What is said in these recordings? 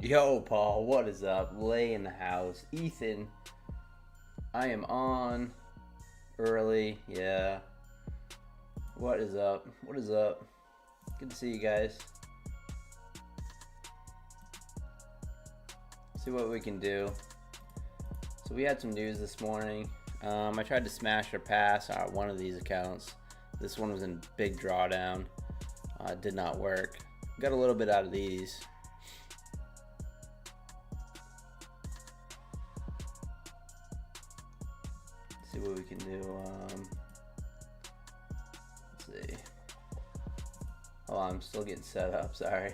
Yo, Paul, what is up? Lay in the house. Ethan, I am on early. Yeah. What is up? What is up? Good to see you guys. See what we can do. So we had some news this morning. I tried to smash or pass one of these accounts. This one was in big drawdown. Did not work. Got a little bit out of these. See what we can do. Let's see. Oh, I'm still getting set up. Sorry.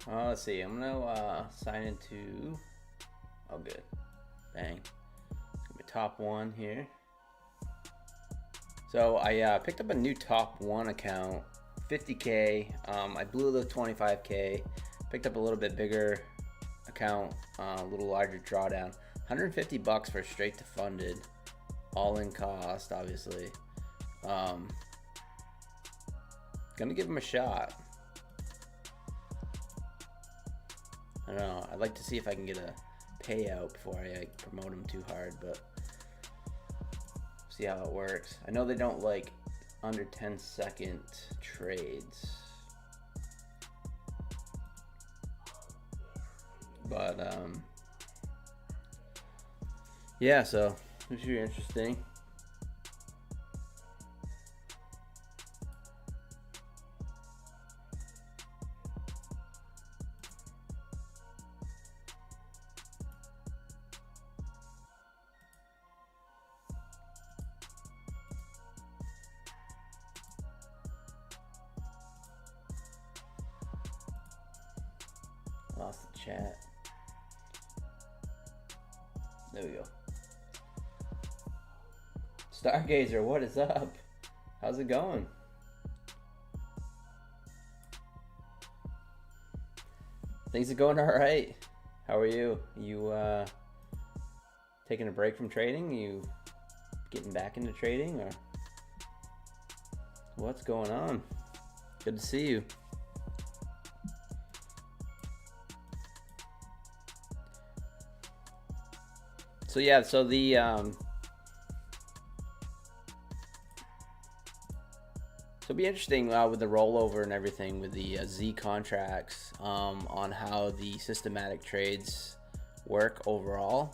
Let's see. I'm gonna sign into. Oh, good. Bang. Give me top one here. So I picked up a new top one account, 50K. I blew the 25K. Picked up a little bit bigger account, a little larger drawdown. 150 bucks for straight to funded, all in cost, obviously. Gonna give him a shot. I don't know. I'd like to see if I can get a payout before I promote him too hard, but see how it works. I know they don't like under 10-second trades, but yeah. So this should be interesting. Lost the chat. There we go. Stargazer, what is up? How's it going? Things are going all right. How are you? You taking a break from trading? You getting back into trading, or what's going on? Good to see you. So yeah, so the so it'll be interesting with the rollover and everything with the Z contracts on how the systematic trades work overall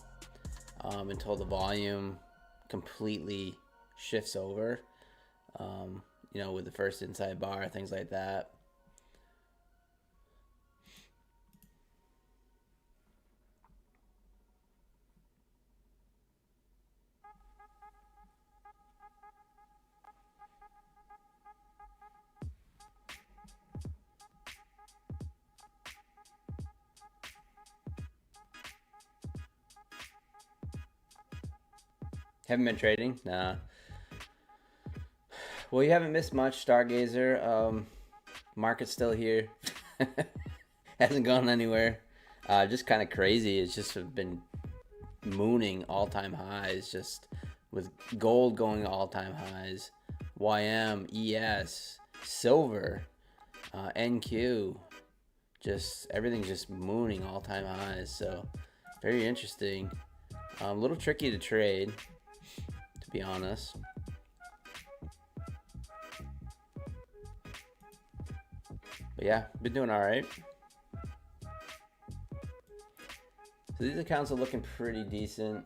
until the volume completely shifts over. You know, with the first inside bar, things like that. Haven't been trading? Nah. Well, you haven't missed much, Stargazer. Market's still here. Hasn't gone anywhere. Just kind of crazy. It's just been mooning all-time highs, just with gold going all-time highs. YM, ES, silver, NQ. Just everything's just mooning all-time highs. So very interesting. A little tricky to trade, to be honest. But yeah, been doing all right. So these accounts are looking pretty decent.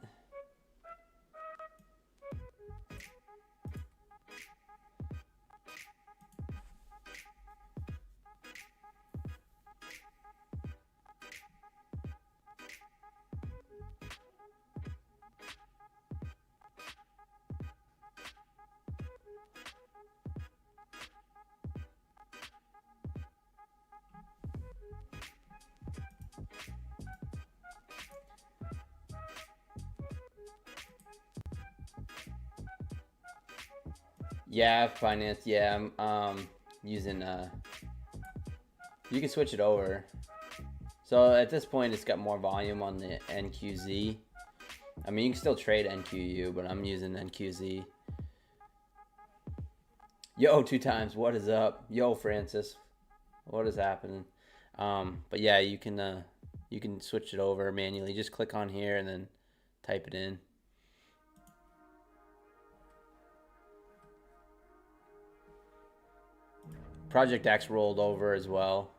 Yeah, finance. Yeah, I'm using you can switch it over. So at this point, it's got more volume on the NQZ. I mean, you can still trade NQU, but I'm using NQZ. Yo, 2 times. What is up? Yo, Francis. What is happening? But yeah, you can switch it over manually. Just click on here and then type it in. Project X rolled over as well.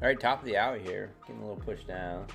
All right, top of the hour here. Getting a little push down.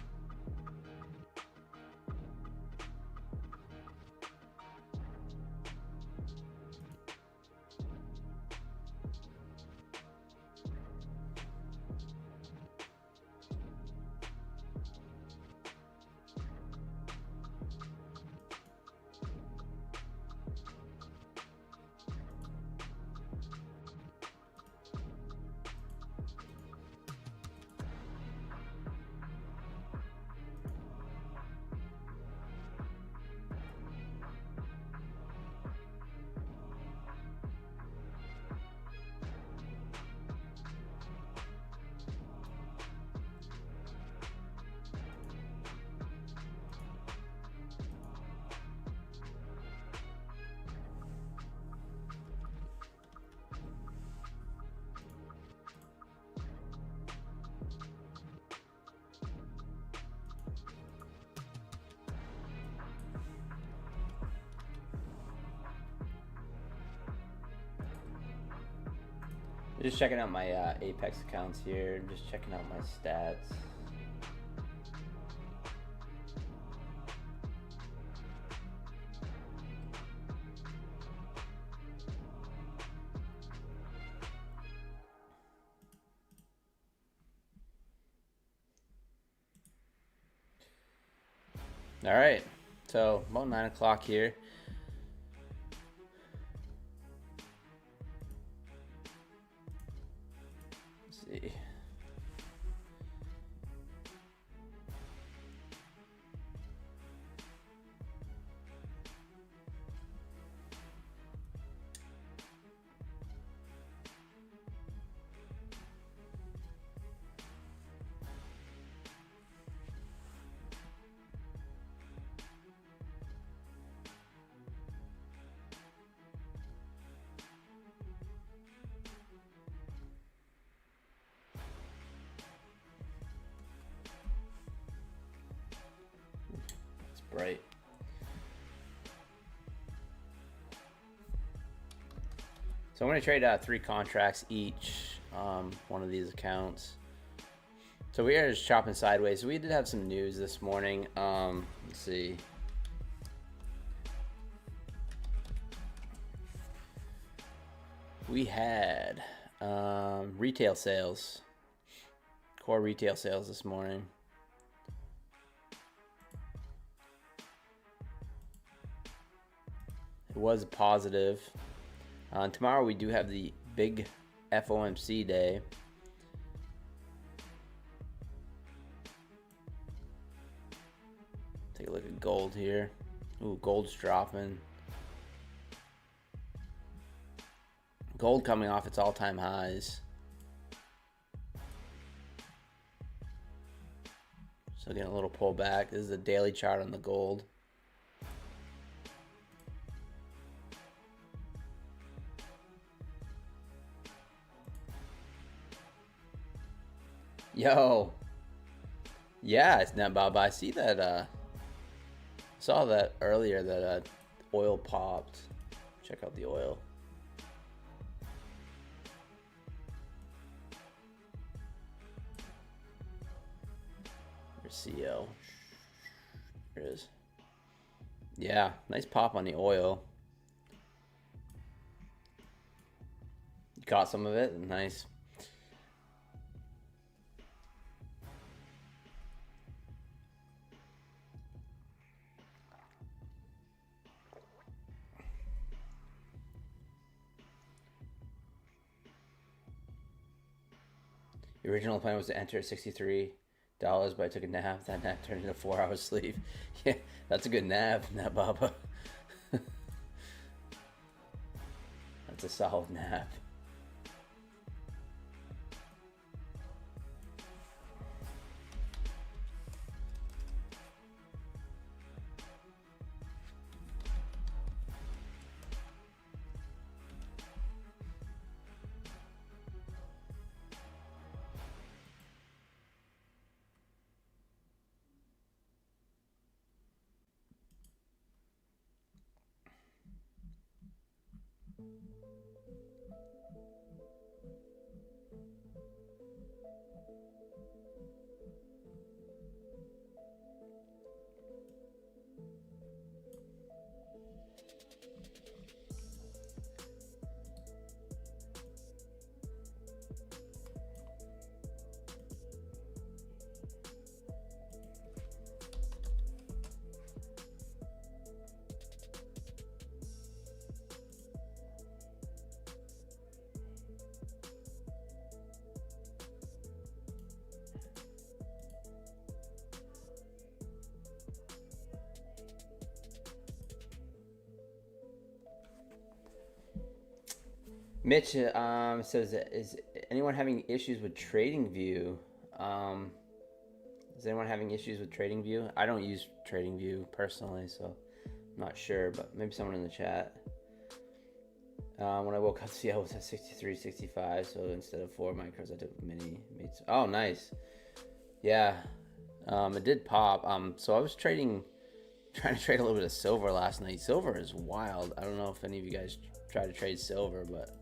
Just checking out my Apex accounts here. Just checking out my stats. All right, so about 9 o'clock here. Let's see. It's bright. So I'm going to trade 3 contracts each, one of these accounts. So we are just chopping sideways. We did have some news this morning. Let's see. We had retail sales, core retail sales this morning. It was positive. Tomorrow we do have the big FOMC day. Take a look at gold here. Ooh, gold's dropping. Gold coming off its all-time highs. So getting a little pullback. This is a daily chart on the gold. Yo. Yeah, it's not Bob. I see that saw that earlier that oil popped. Check out the oil. Where's CO? There it is. Yeah, nice pop on the oil. You caught some of it. Nice. The original plan was to enter at $63, but I took a nap. That nap turned into 4 hours sleep. Yeah, that's a good nap, Baba. That's a solid nap. Mitch says, is anyone having issues with TradingView? Is anyone having issues with TradingView? I don't use TradingView personally, so I'm not sure, but maybe someone in the chat. When I woke up, CL was at 63, 65, so instead of 4 micros, I took mini. Oh, nice. Yeah, it did pop. So I was trying to trade a little bit of silver last night. Silver is wild. I don't know if any of you guys try to trade silver, but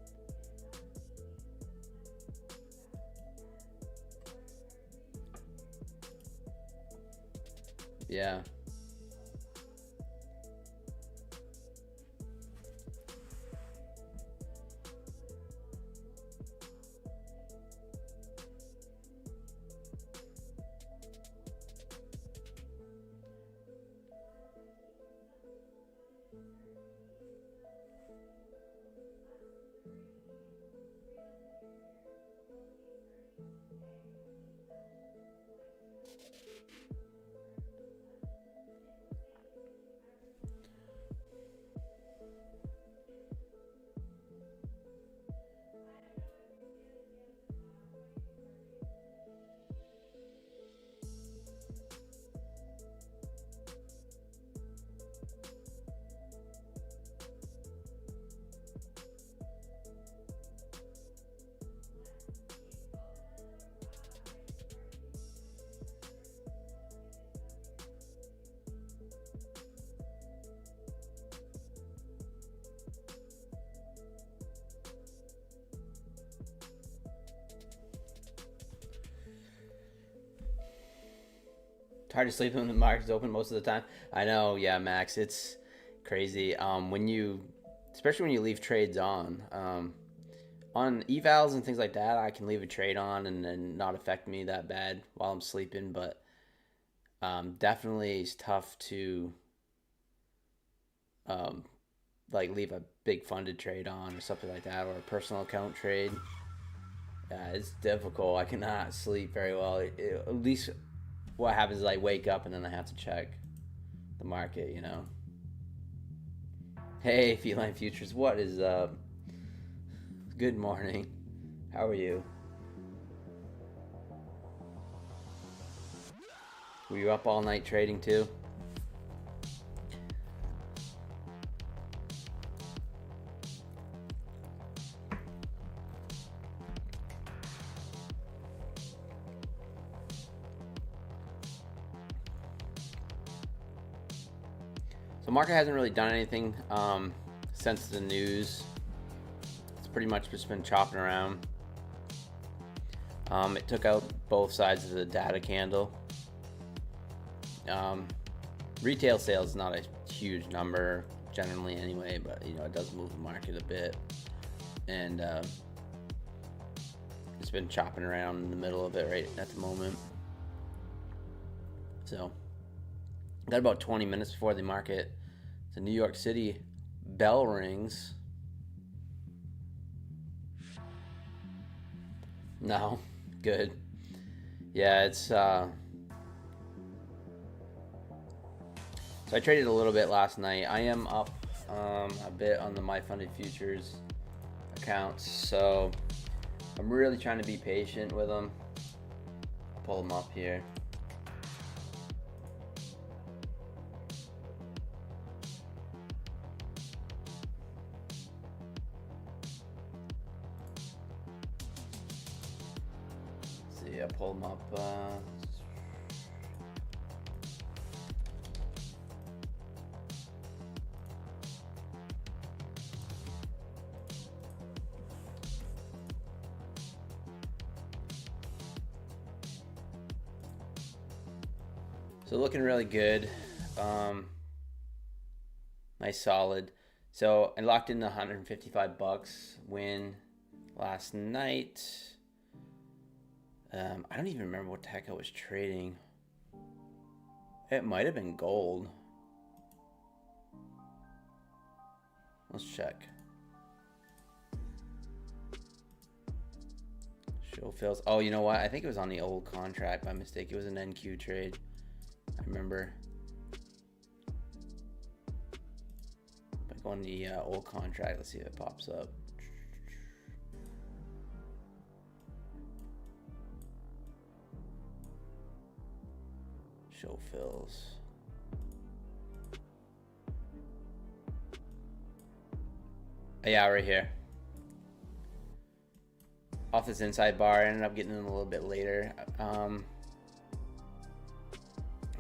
yeah. It's hard to sleep when the market's open most of the time. I know, yeah, Max. It's crazy. Especially when you leave trades on evals and things like that, I can leave a trade on and not affect me that bad while I'm sleeping. But definitely it's tough to like leave a big funded trade on or something like that, or a personal account trade. It's difficult. I cannot sleep very well. At least what happens is I wake up and then I have to check the market, you know. Hey, Feline Futures, what is up? Good morning. How are you? Were you up all night trading too? The market hasn't really done anything since the news. It's pretty much just been chopping around. It took out both sides of the data candle. Retail sales is not a huge number generally anyway, but you know, it does move the market a bit. And it's been chopping around in the middle of it right at the moment. So got about 20 minutes before the market, the New York City bell rings. No, good. Yeah, it's so I traded a little bit last night. I am up a bit on the My Funded Futures accounts, so I'm really trying to be patient with them. I'll pull them up here. I pull them up. So looking really good. Nice solid. So I locked in the $155 win last night. I don't even remember what the heck I was trading. It might have been gold. Let's check. Show fills. Oh, you know what? I think it was on the old contract by mistake. It was an NQ trade. I remember. If I go on the old contract, let's see if it pops up. Show fills. Oh, yeah, right here. Off this inside bar, I ended up getting in a little bit later.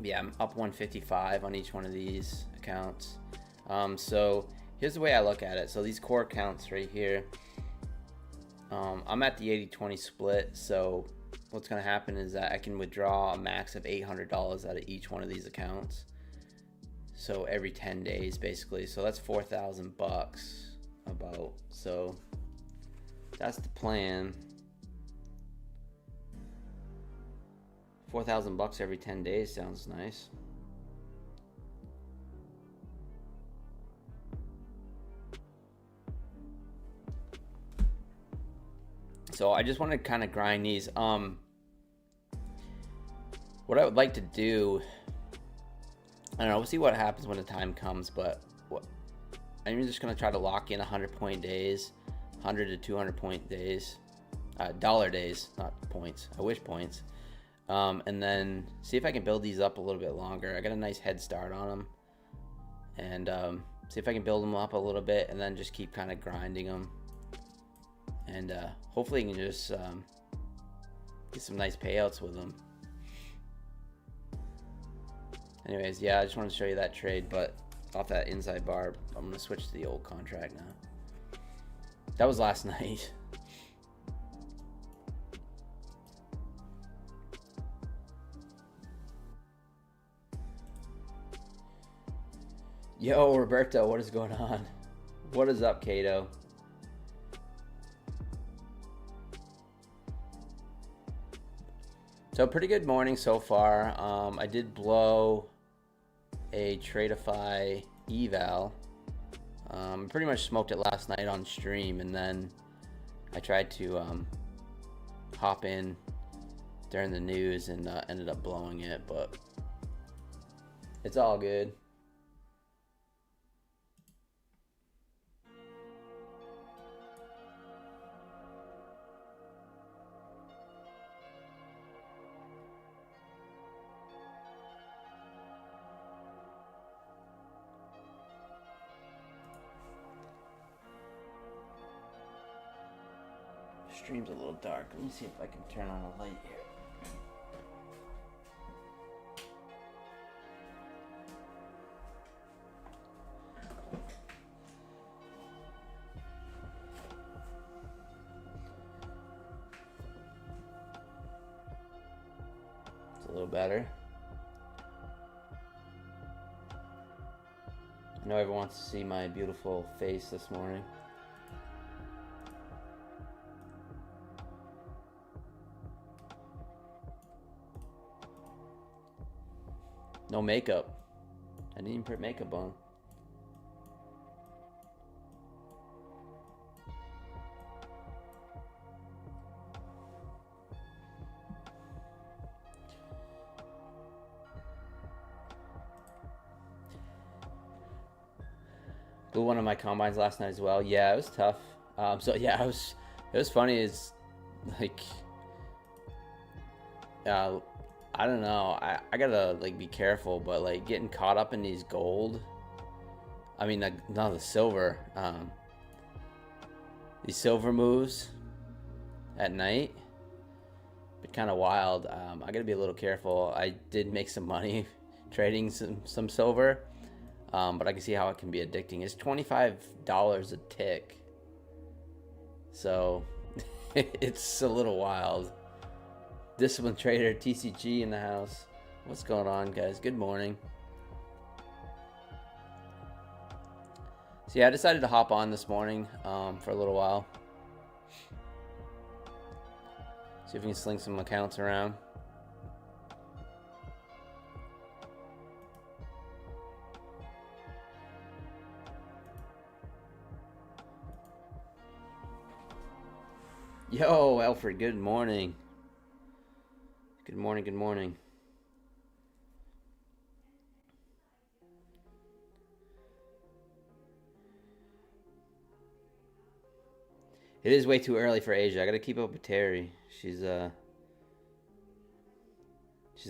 Yeah, I'm up 155 on each one of these accounts. So here's the way I look at it. So these core accounts right here, I'm at the 80-20 split. So what's going to happen is that I can withdraw a max of $800 out of each one of these accounts. So every 10 days, basically. So that's $4,000 about. So that's the plan. $4,000 every 10 days sounds nice. So I just want to kind of grind these. What I would like to do, I don't know, we'll see what happens when the time comes, but I'm just going to try to lock in 100-point days, 100 to 200-point days, dollar days, not points. I wish points. And then see if I can build these up a little bit longer. I got a nice head start on them. And see if I can build them up a little bit and then just keep kind of grinding them. And hopefully you can just get some nice payouts with them. Anyways, yeah, I just wanted to show you that trade, but off that inside bar, I'm going to switch to the old contract now. That was last night. Yo, Roberto, what is going on? What is up, Kato? So pretty good morning so far. I did blow a Tradeify eval. Pretty much smoked it last night on stream, and then I tried to hop in during the news and ended up blowing it, but it's all good. Stream's a little dark. Let me see if I can turn on a light here. It's a little better. I know everyone wants to see my beautiful face this morning. No makeup. I didn't even put makeup on. Blew one of my combines last night as well. Yeah, it was tough. So yeah, it was funny. Is like, I don't know. I gotta like be careful, but like getting caught up in these gold. I mean, like, not the silver. These silver moves at night, but kind of wild. I gotta be a little careful. I did make some money trading some silver, but I can see how it can be addicting. It's $25 a tick, so it's a little wild. Disciplined trader TCG in the house. What's going on, guys? Good morning. So yeah, I decided to hop on this morning for a little while. See if we can sling some accounts around. Yo, Alfred, good morning. Good morning, good morning. It is way too early for Asia. I gotta keep up with Terry. She's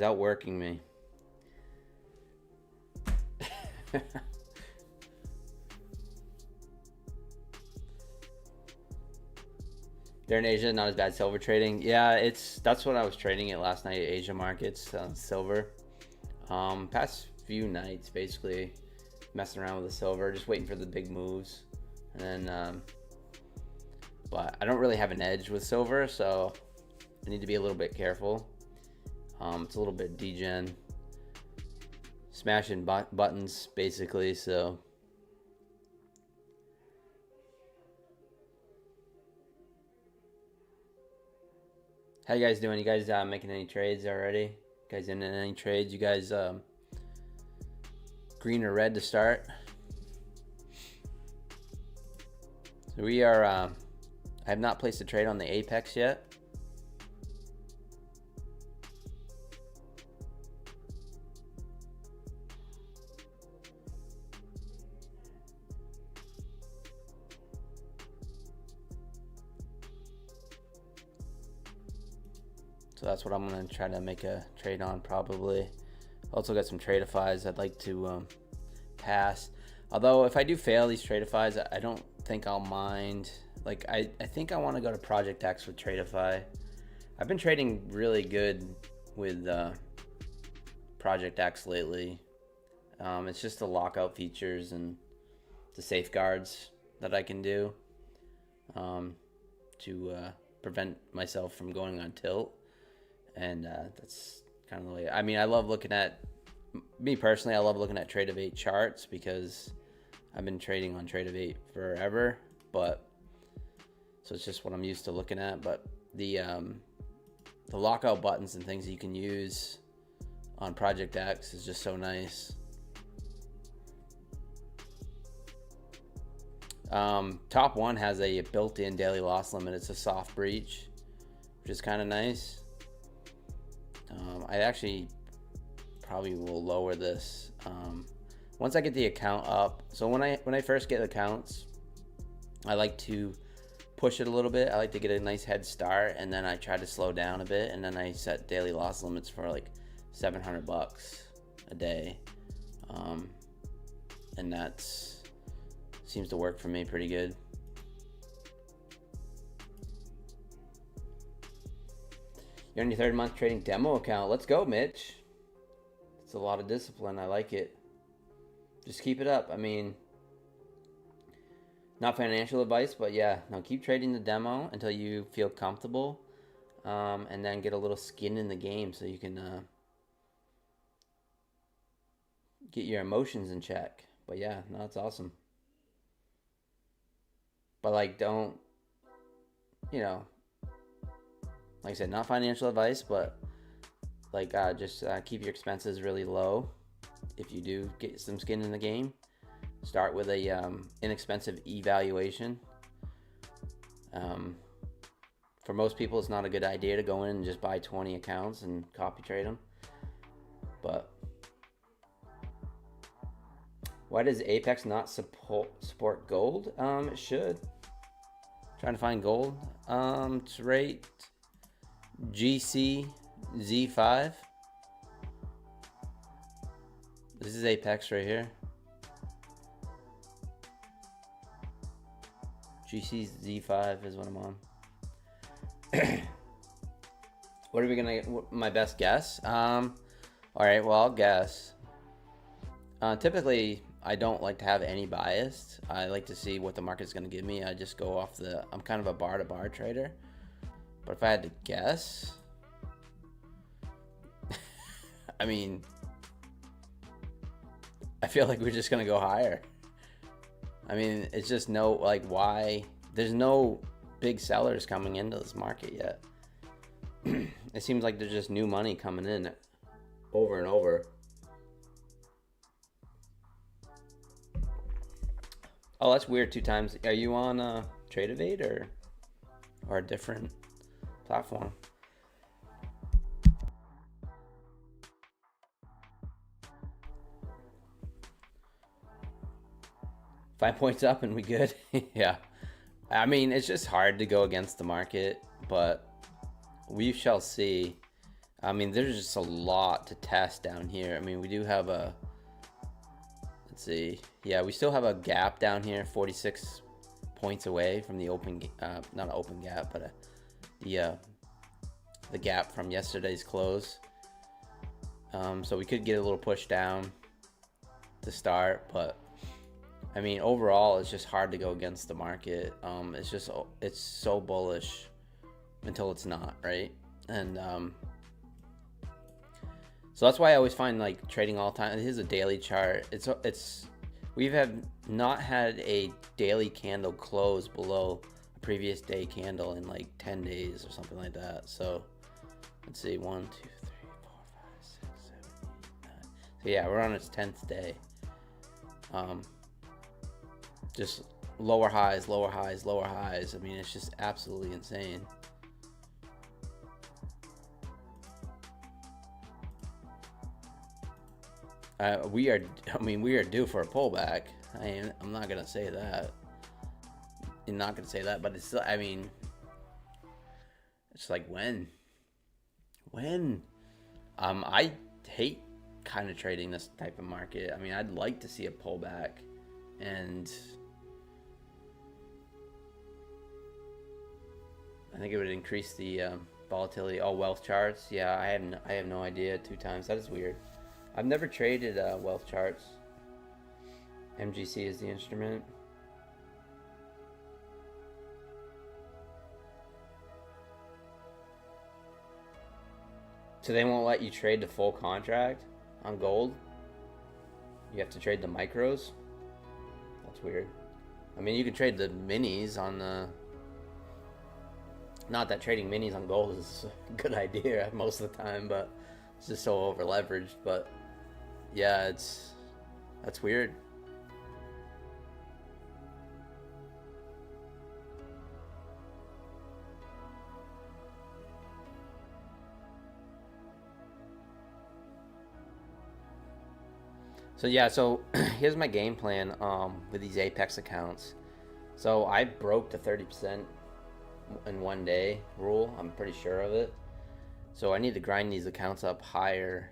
outworking me. They're in Asia, not as bad silver trading. Yeah, that's what I was trading it last night, Asia markets, silver. Past few nights, basically messing around with the silver, just waiting for the big moves. And then, but I don't really have an edge with silver, so I need to be a little bit careful. It's a little bit degen, smashing buttons, basically, so. How you guys doing? You guys making any trades already? You guys in any trades? You guys green or red to start? So we are, I have not placed a trade on the Apex yet. So that's what I'm going to try to make a trade on probably. Also got some tradefies I'd like to pass. Although if I do fail these tradefies, I don't think I'll mind. Like I think I want to go to Project X with tradeify. I've been trading really good with Project X lately. It's just the lockout features and the safeguards that I can do to prevent myself from going on tilt. And that's kind of the way. I mean, I love looking at, me personally, I love looking at Trade of 8 charts because I've been trading on Trade of 8 forever. But so it's just what I'm used to looking at. But the lockout buttons and things that you can use on Project X is just so nice. Top one has a built-in daily loss limit. It's a soft breach, which is kind of nice. I actually probably will lower this once I get the account up. So when I first get accounts, I like to push it a little bit. I like to get a nice head start, and then I try to slow down a bit, and then I set daily loss limits for like $700 a day, and that's seems to work for me pretty good. You're on your 3rd month trading demo account. Let's go, Mitch. It's a lot of discipline. I like it. Just keep it up. I mean, not financial advice, but yeah, no, keep trading the demo until you feel comfortable, and then get a little skin in the game so you can get your emotions in check. But yeah, no, it's awesome. But like, don't, you know, like I said, not financial advice, but like just keep your expenses really low. If you do get some skin in the game, start with a inexpensive evaluation. For most people, it's not a good idea to go in and just buy 20 accounts and copy trade them. But why does Apex not support gold? It should. Trying to find gold. It's right GC Z5. This is Apex right here. GC Z5 is what I'm on. What are we gonna? My best guess. All right. Well, I'll guess. Typically, I don't like to have any bias. I like to see what the market's gonna give me. I just go off the. I'm kind of a bar to bar trader. But if I had to guess, I mean, I feel like we're just gonna go higher. I mean, it's just no, like, why? There's no big sellers coming into this market yet. It seems like there's just new money coming in over and over. Oh, that's weird. 2 times. Are you on Trade Evade or a different platform? Five points up and we good. Yeah. I mean, it's just hard to go against the market, but we shall see. I mean, there's just a lot to test down here. I mean, we do have a, let's see. Yeah, we still have a gap down here, 46 points away from the open, not an open gap, but the gap from yesterday's close. So we could get a little push down to start, but I mean, overall, it's just hard to go against the market. It's so bullish until it's not, right? And so that's why I always find like trading all time. Here's a daily chart. We have not had a daily candle close below a previous day candle in like 10 days or something like that. So let's see, 1, 2, 3, 4, 5, 6, 7, 8, 9. So yeah, we're on its 10th day. Just lower highs, lower highs, lower highs. I mean, it's just absolutely insane. We are due for a pullback. I'm not gonna say that. I'm not gonna say that, but it's. I mean, it's like when. I hate kind of trading this type of market. I mean, I'd like to see a pullback, and I think it would increase the volatility. Oh, wealth charts. Yeah, I have no idea. 2 times. That is weird. I've never traded wealth charts. MGC is the instrument. So they won't let you trade the full contract on gold? You have to trade the micros? That's weird. I mean, you can trade the minis on the... Not that trading minis on gold is a good idea most of the time, but it's just so over leveraged. But yeah, that's weird. So yeah, so here's my game plan with these Apex accounts. So I broke the 30% in one day rule. I'm pretty sure of it. So I need to grind these accounts up higher.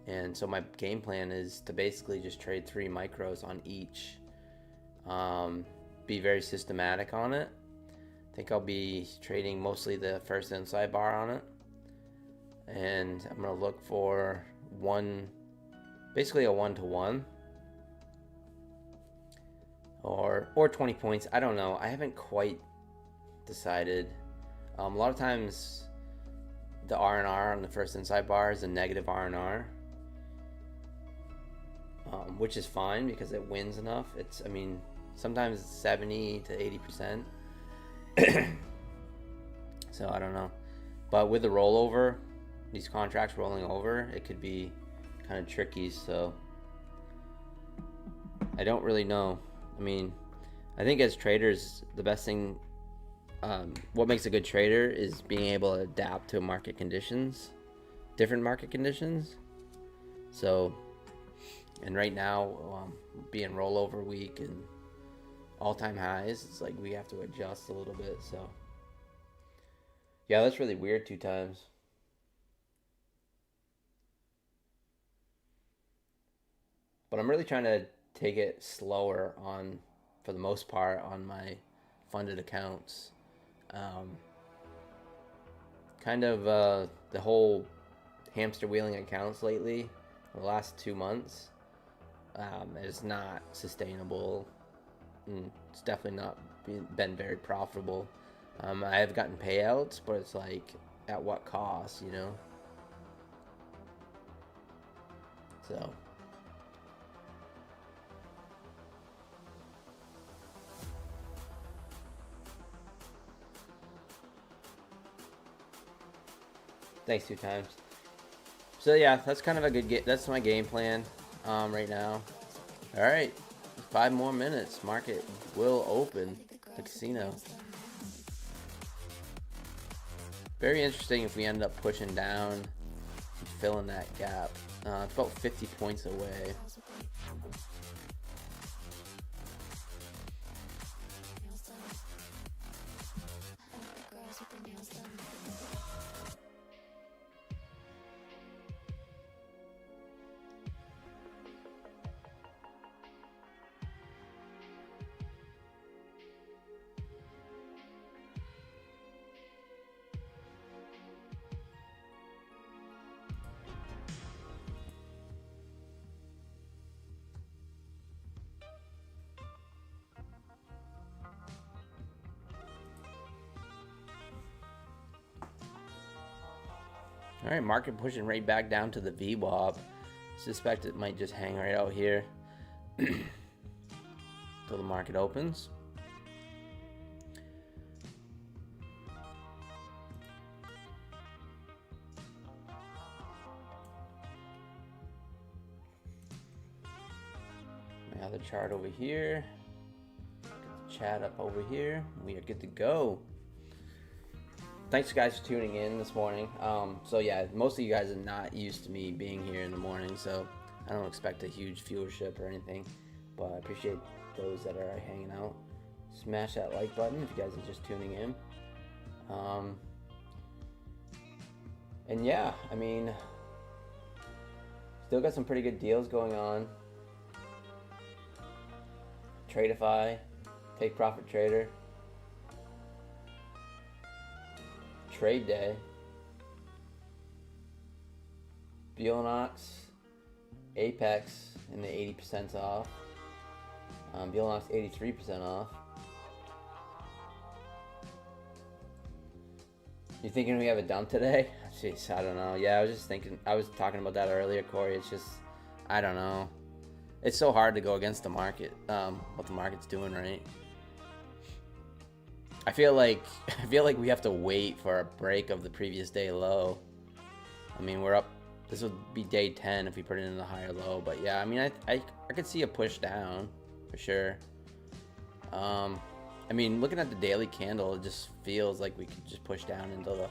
And so my game plan is to basically just trade 3 micros on each. Be very systematic on it. I think I'll be trading mostly the first inside bar on it. And I'm going to look for basically a 1-to-1. Or 20 points. I don't know. I haven't quite decided. A lot of times the R&R on the first inside bar is a negative R&R. Which is fine because it wins enough. Sometimes it's 70 to 80%. So I don't know. But with the rollover, these contracts rolling over, it could be kind of tricky. So I don't really know. I think as traders, the best thing, what makes a good trader is being able to adapt to market conditions, different market conditions. So, and right now, being rollover week and all-time highs, it's like we have to adjust a little bit. So, yeah, that's really weird 2 times. But I'm really trying to take it slower for the most part, on my funded accounts. The whole hamster wheeling accounts lately, the last 2 months, is not sustainable. It's definitely not been very profitable. I have gotten payouts, but it's like, at what cost, you know? So thanks 2 times. So yeah, that's kind of a good that's my game plan right now. All right, 5 more minutes. Market will open the casino. Very interesting if we end up pushing down and filling that gap. It's about 50 points away. All right, market pushing right back down to the VWAP. Suspect it might just hang right out here till the market opens. My other chart over here. Get the chat up over here. We are good to go. Thanks guys for tuning in this morning. So yeah, most of you guys are not used to me being here in the morning, so I don't expect a huge viewership or anything, but I appreciate those that are hanging out. Smash that like button if you guys are just tuning in. And yeah, still got some pretty good deals going on. Tradeify, Take Profit Trader, Trade Day, Bionox, Apex in the 80% off. Bionox 83% off. You thinking we have a dump today? Jeez, I don't know. Yeah, I was talking about that earlier, Corey. It's just, I don't know. It's so hard to go against the market, what the market's doing, right? I feel like we have to wait for a break of the previous day low. We're up. This would be day 10 if we put it in the higher low. But yeah, I could see a push down for sure. Looking at the daily candle, it just feels like we could just push down into the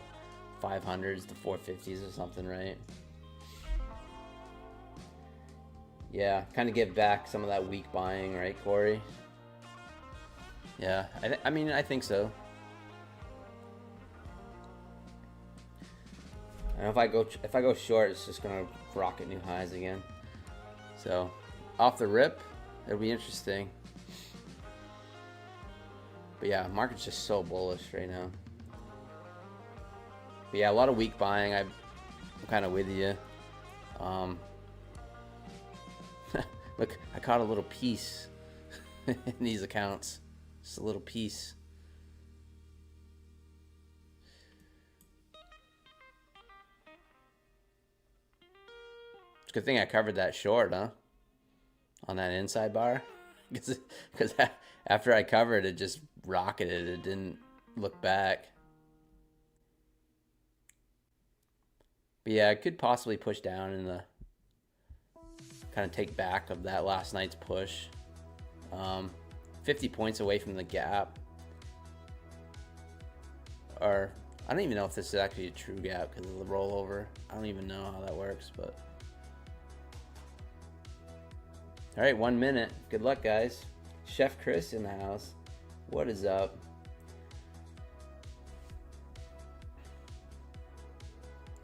500s to 450s or something, right? Yeah, kind of give back some of that weak buying, right, Corey? Yeah, I mean, I think so. And if I go short, it's just gonna rocket new highs again. So, off the rip, it'll be interesting. But yeah, market's just so bullish right now. But yeah, a lot of weak buying. I'm kind of with you. Look, I caught a little piece in these accounts. Just a little piece. It's a good thing I covered that short, huh? On that inside bar. Because after I covered, it just rocketed. It didn't look back. But yeah, it could possibly push down in the kind of take back of that last night's push. 50 points away from the gap. Or I don't even know if this is actually a true gap because of the rollover. I don't even know how that works, but all right, 1 minute. Good luck, guys. Chef Chris in the house. What is up?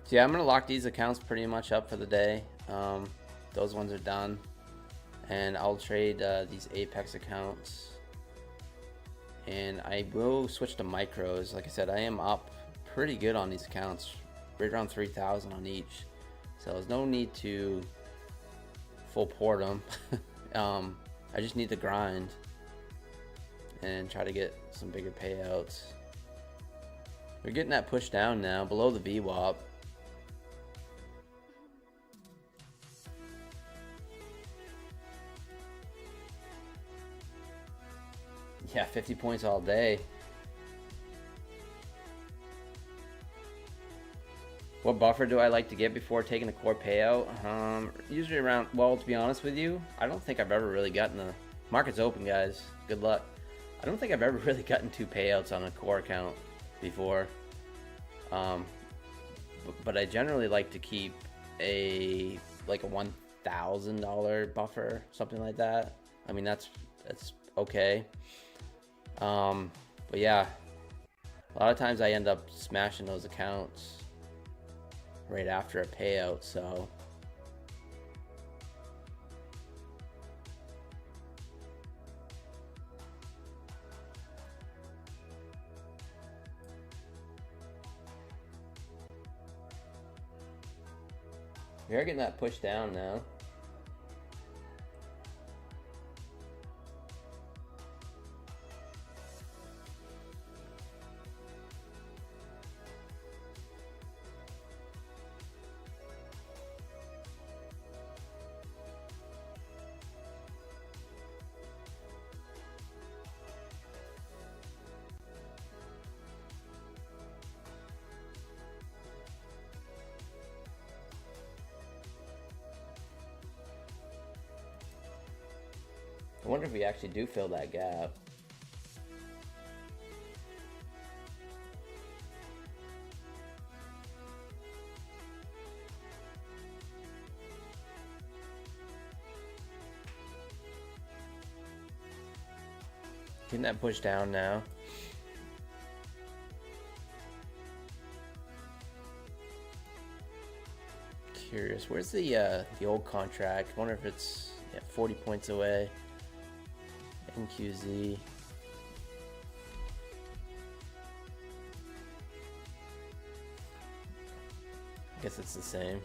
So yeah, I'm gonna lock these accounts pretty much up for the day. Those ones are done, and I'll trade these Apex accounts, and I will switch to micros. Like I said, I am up pretty good on these accounts, right around 3,000 on each. So there's no need to full port them. I just need to grind and try to get some bigger payouts. We're getting that push down now below the VWAP. Yeah, 50 points all day. What buffer do I like to get before taking a core payout? Usually around, well, to be honest with you, I don't think I've ever really gotten a, market's open, guys. Good luck. I don't think I've ever really gotten 2 payouts on a core account before. But I generally like to keep like a $1,000 buffer, something like that. I mean, that's okay. But yeah, a lot of times I end up smashing those accounts right after a payout, so we are getting that push down now. I wonder if we actually do fill that gap. Getting that push down now. Curious, where's the old contract? Wonder if it's 40 points away. NQZ. I guess it's the same.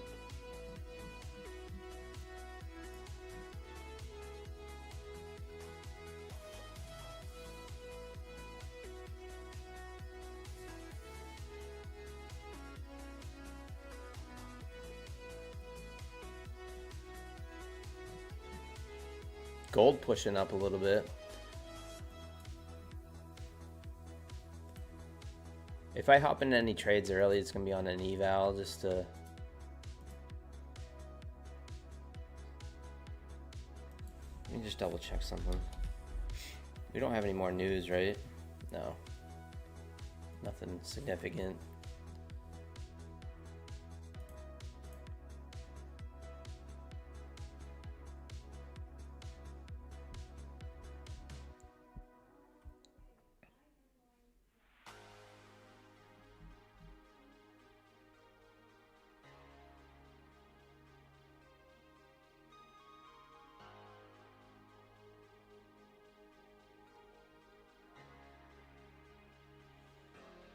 Gold pushing up a little bit. If I hop into any trades early, it's going to be on an eval just to... Let me just double check something. We don't have any more news, right? No. Nothing significant.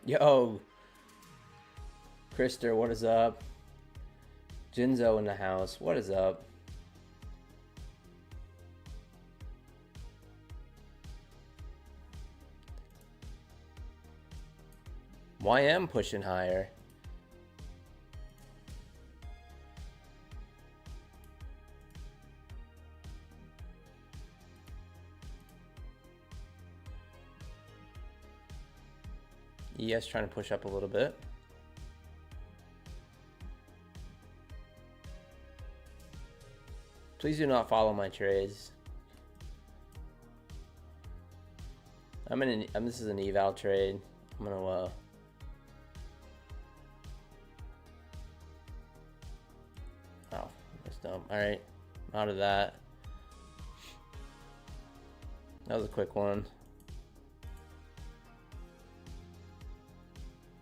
Yo, Krister, what is up? Jinzo in the house, what is up? YM pushing higher. ES trying to push up a little bit. Please do not follow my trades. This is an eval trade. I'm gonna oh, that's dumb. All right, out of that. That was a quick one.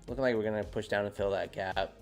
Looking like we're gonna push down and fill that gap.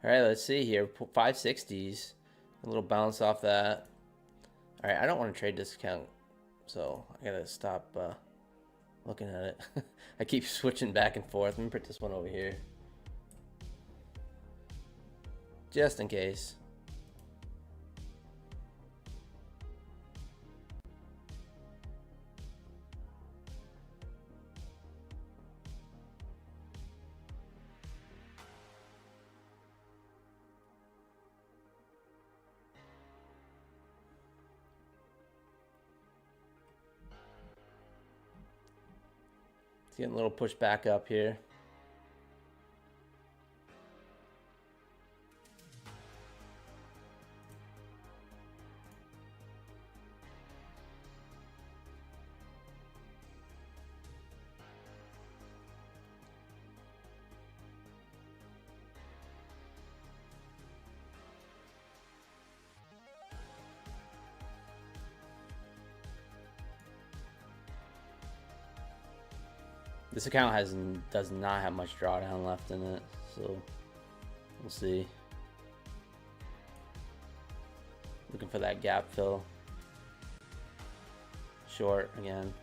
All right, let's see here. 560s. A little bounce off that. All right, I don't want to trade discount, so I gotta stop looking at it. I keep switching back and forth. Let me put this one over here, just in case. It's getting a little push back up here. This account does not have much drawdown left in it, so we'll see. Looking for that gap fill. Short again.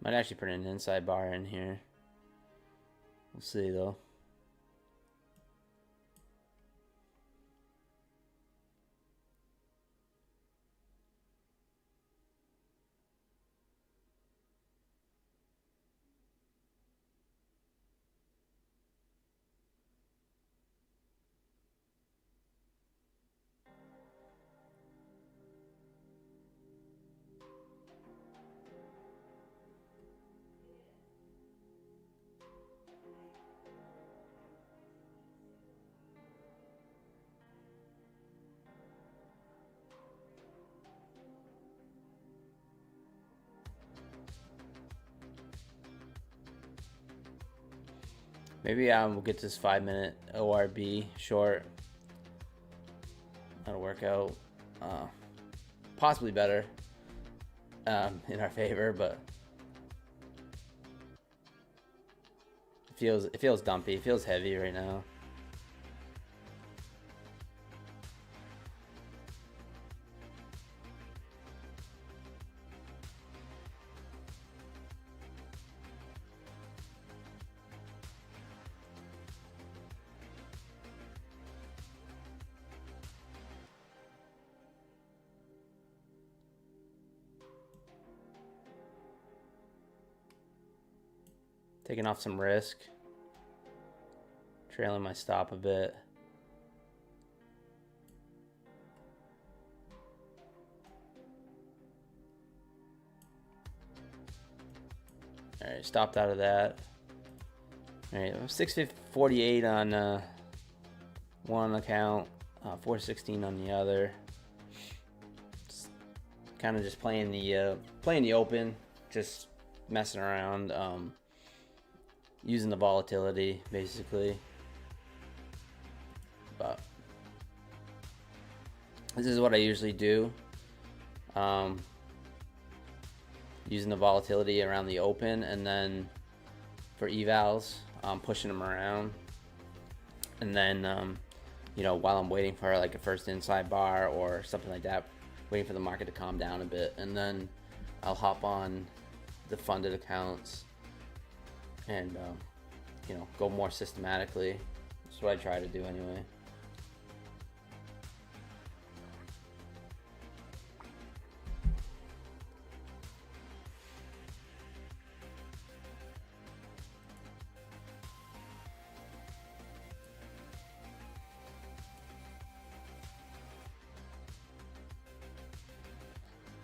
Might actually put an inside bar in here. We'll see though. Maybe we'll get this 5-minute ORB short. That'll work out possibly better in our favor, but it feels dumpy. It feels heavy right now. Taking off some risk. Trailing my stop a bit. right, stopped out of that. All right, 648 on one account, 416 on the other. Kind of just playing the open, just messing around, using the volatility basically. But this is what I usually do, using the volatility around the open, and then for evals, pushing them around, and then you know, while I'm waiting for like a first inside bar or something like that, waiting for the market to calm down a bit, and then I'll hop on the funded accounts and you know, go more systematically. That's what I try to do anyway.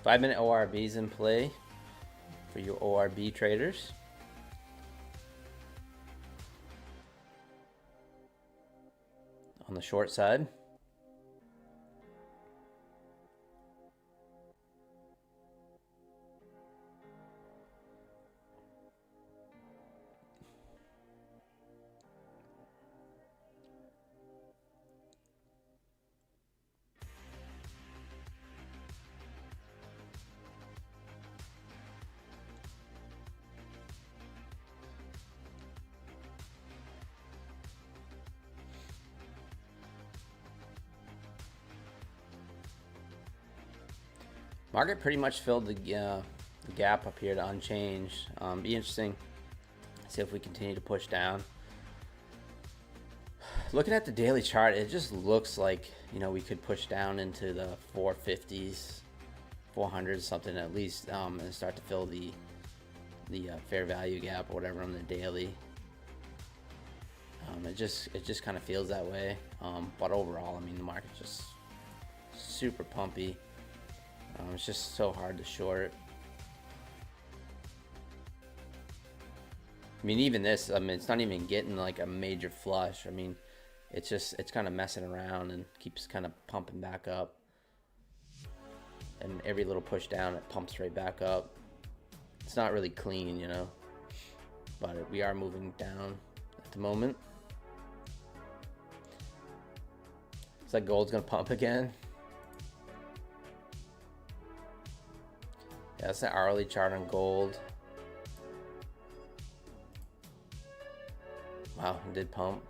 Five-minute ORBs in play for you ORB traders. On the short side. Market pretty much filled the gap up here to unchanged. Be interesting. See if we continue to push down. Looking at the daily chart, it just looks like, you know, we could push down into the 450s, 400s, something at least, and start to fill the fair value gap or whatever on the daily. It just kind of feels that way. But overall, I mean, the market's just super pumpy. It's just so hard to short. I mean, even this, I mean, it's not even getting like a major flush. I mean, it's kind of messing around and keeps kind of pumping back up. And every little push down, it pumps right back up. It's not really clean, you know, but we are moving down at the moment. It's like gold's gonna pump again. Yeah, that's the hourly chart on gold. Wow, it did pump.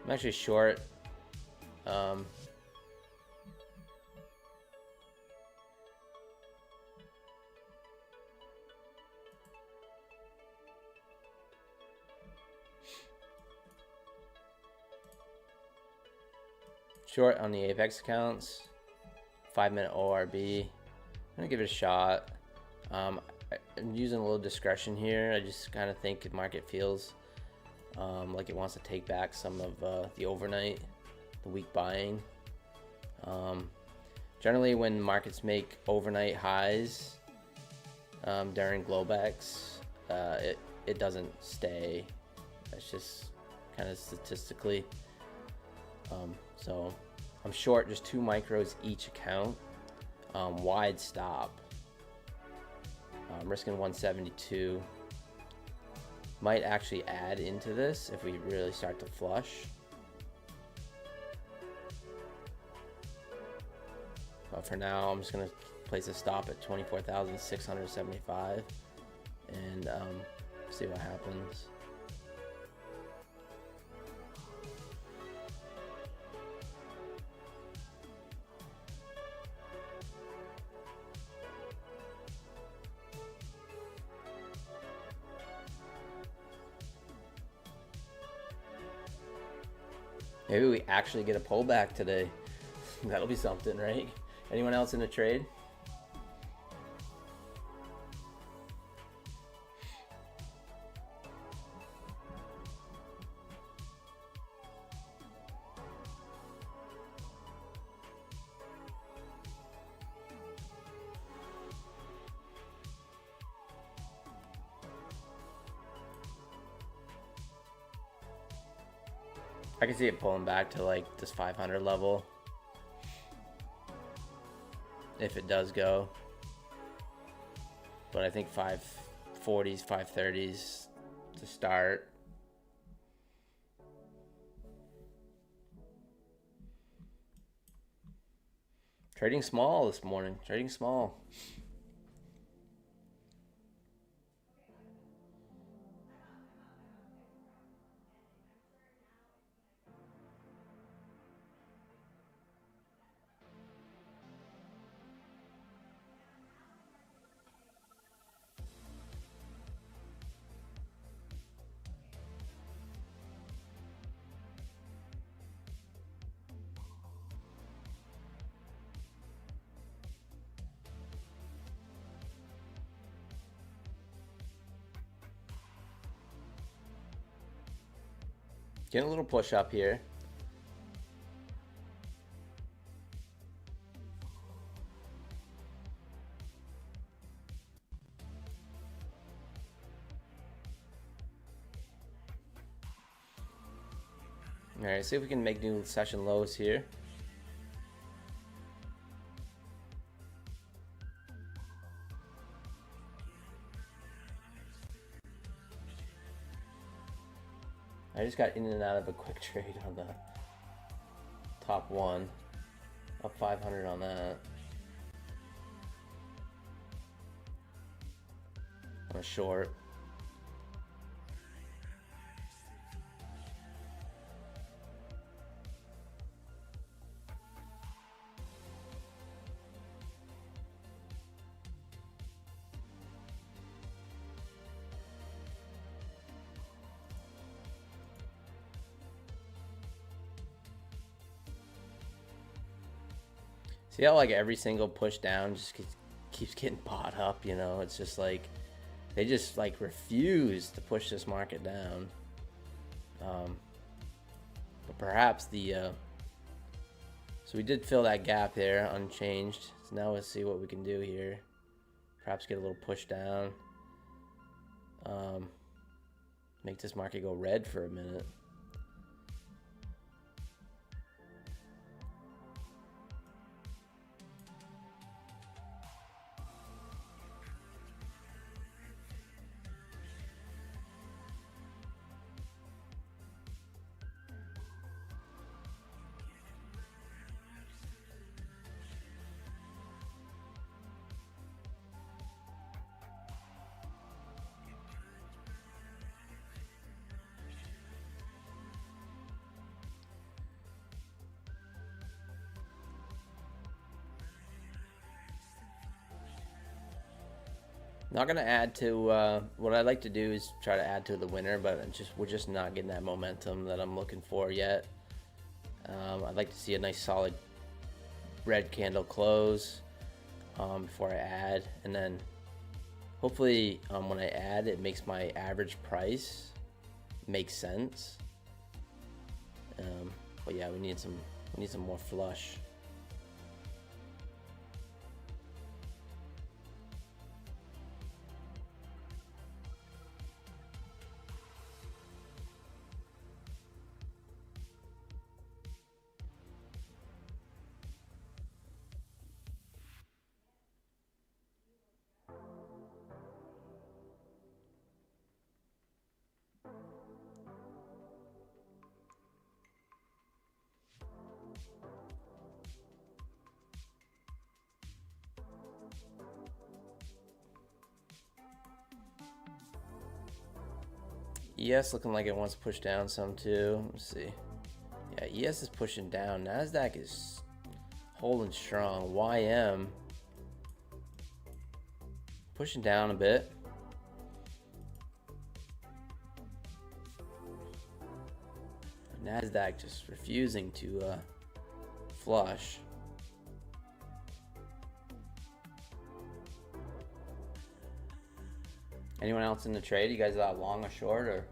I'm actually short. Short on the Apex accounts. 5-minute ORB. I'm gonna give it a shot. I'm using a little discretion here. I just kind of think the market feels like it wants to take back some of the overnight, the weak buying. Generally, when markets make overnight highs during glowbacks, it doesn't stay. That's just kind of statistically. So I'm short just 2 micros each account. Wide stop. I'm risking 172. Might actually add into this if we really start to flush. But for now, I'm just gonna place a stop at 24,675, and See what happens. Maybe we actually get a pullback today. That'll be something, right? Anyone else in the trade? I can see it pulling back to like this 500 level. If it does go. But I think 540s, 530s to start. Trading small this morning. Trading small. Getting a little push up here. All right, see if we can make new session lows here. I just got in and out of a quick trade on the top one. Up 500 on that. On a short. See how like every single push down just keeps getting bought up, you know? It's just like they just like refuse to push this market down. But perhaps the so we did fill that gap there unchanged. So now let's see what we can do here. Perhaps get a little push down. Make this market go red for a minute. Not gonna add to what I like to do is try to add to the winner, but we're just not getting that momentum that I'm looking for yet. I'd like to see a nice solid red candle close before I add, and then hopefully when I add, it makes my average price make sense. But yeah, we need some more flush. ES looking like it wants to push down some too. Let's see. Yeah, ES is pushing down. NASDAQ is holding strong. YM pushing down a bit. NASDAQ just refusing to flush. Anyone else in the trade? You guys long or short or?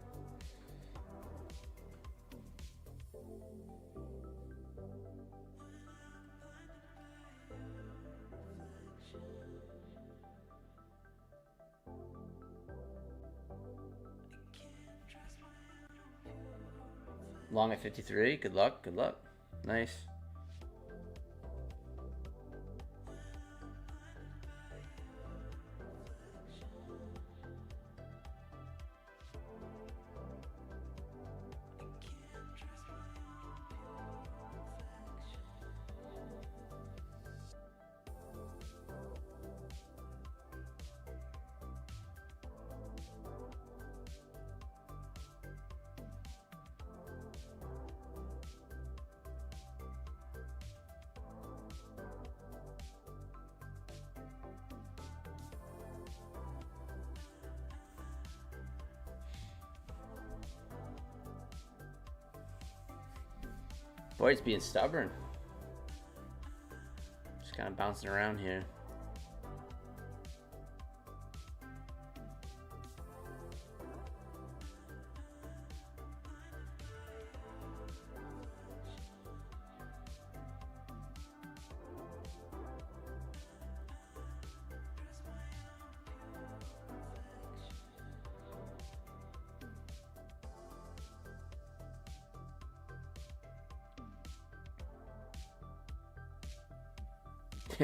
Long at 53. Good luck. Good luck. Nice. Boy, it's being stubborn. Just kind of bouncing around here.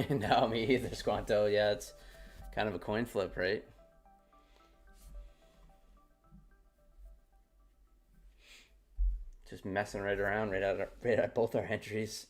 No, me either, Squanto. Yeah, it's kind of a coin flip, right? Just messing right around right at both our entries.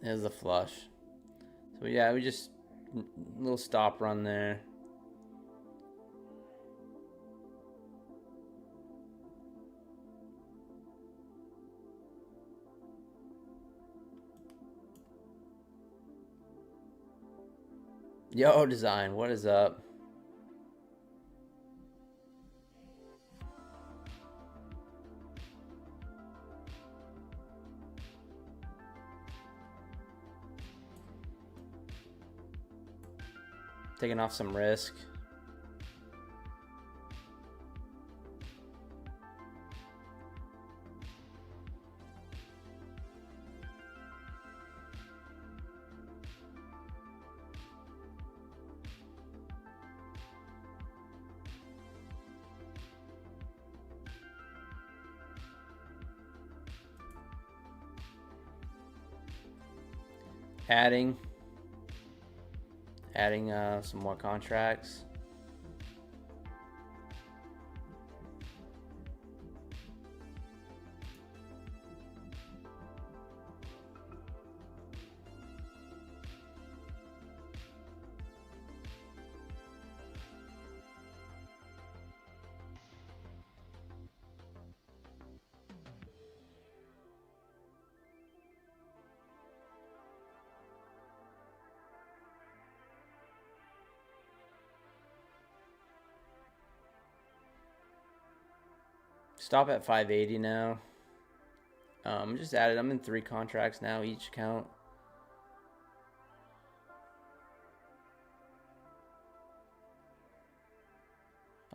There's the flush. So yeah, we just little stop run there. Yo, design, what is up? Taking off some risk. Adding some more contracts. Stop at 580 now. Just added. I'm in 3 contracts now, each account.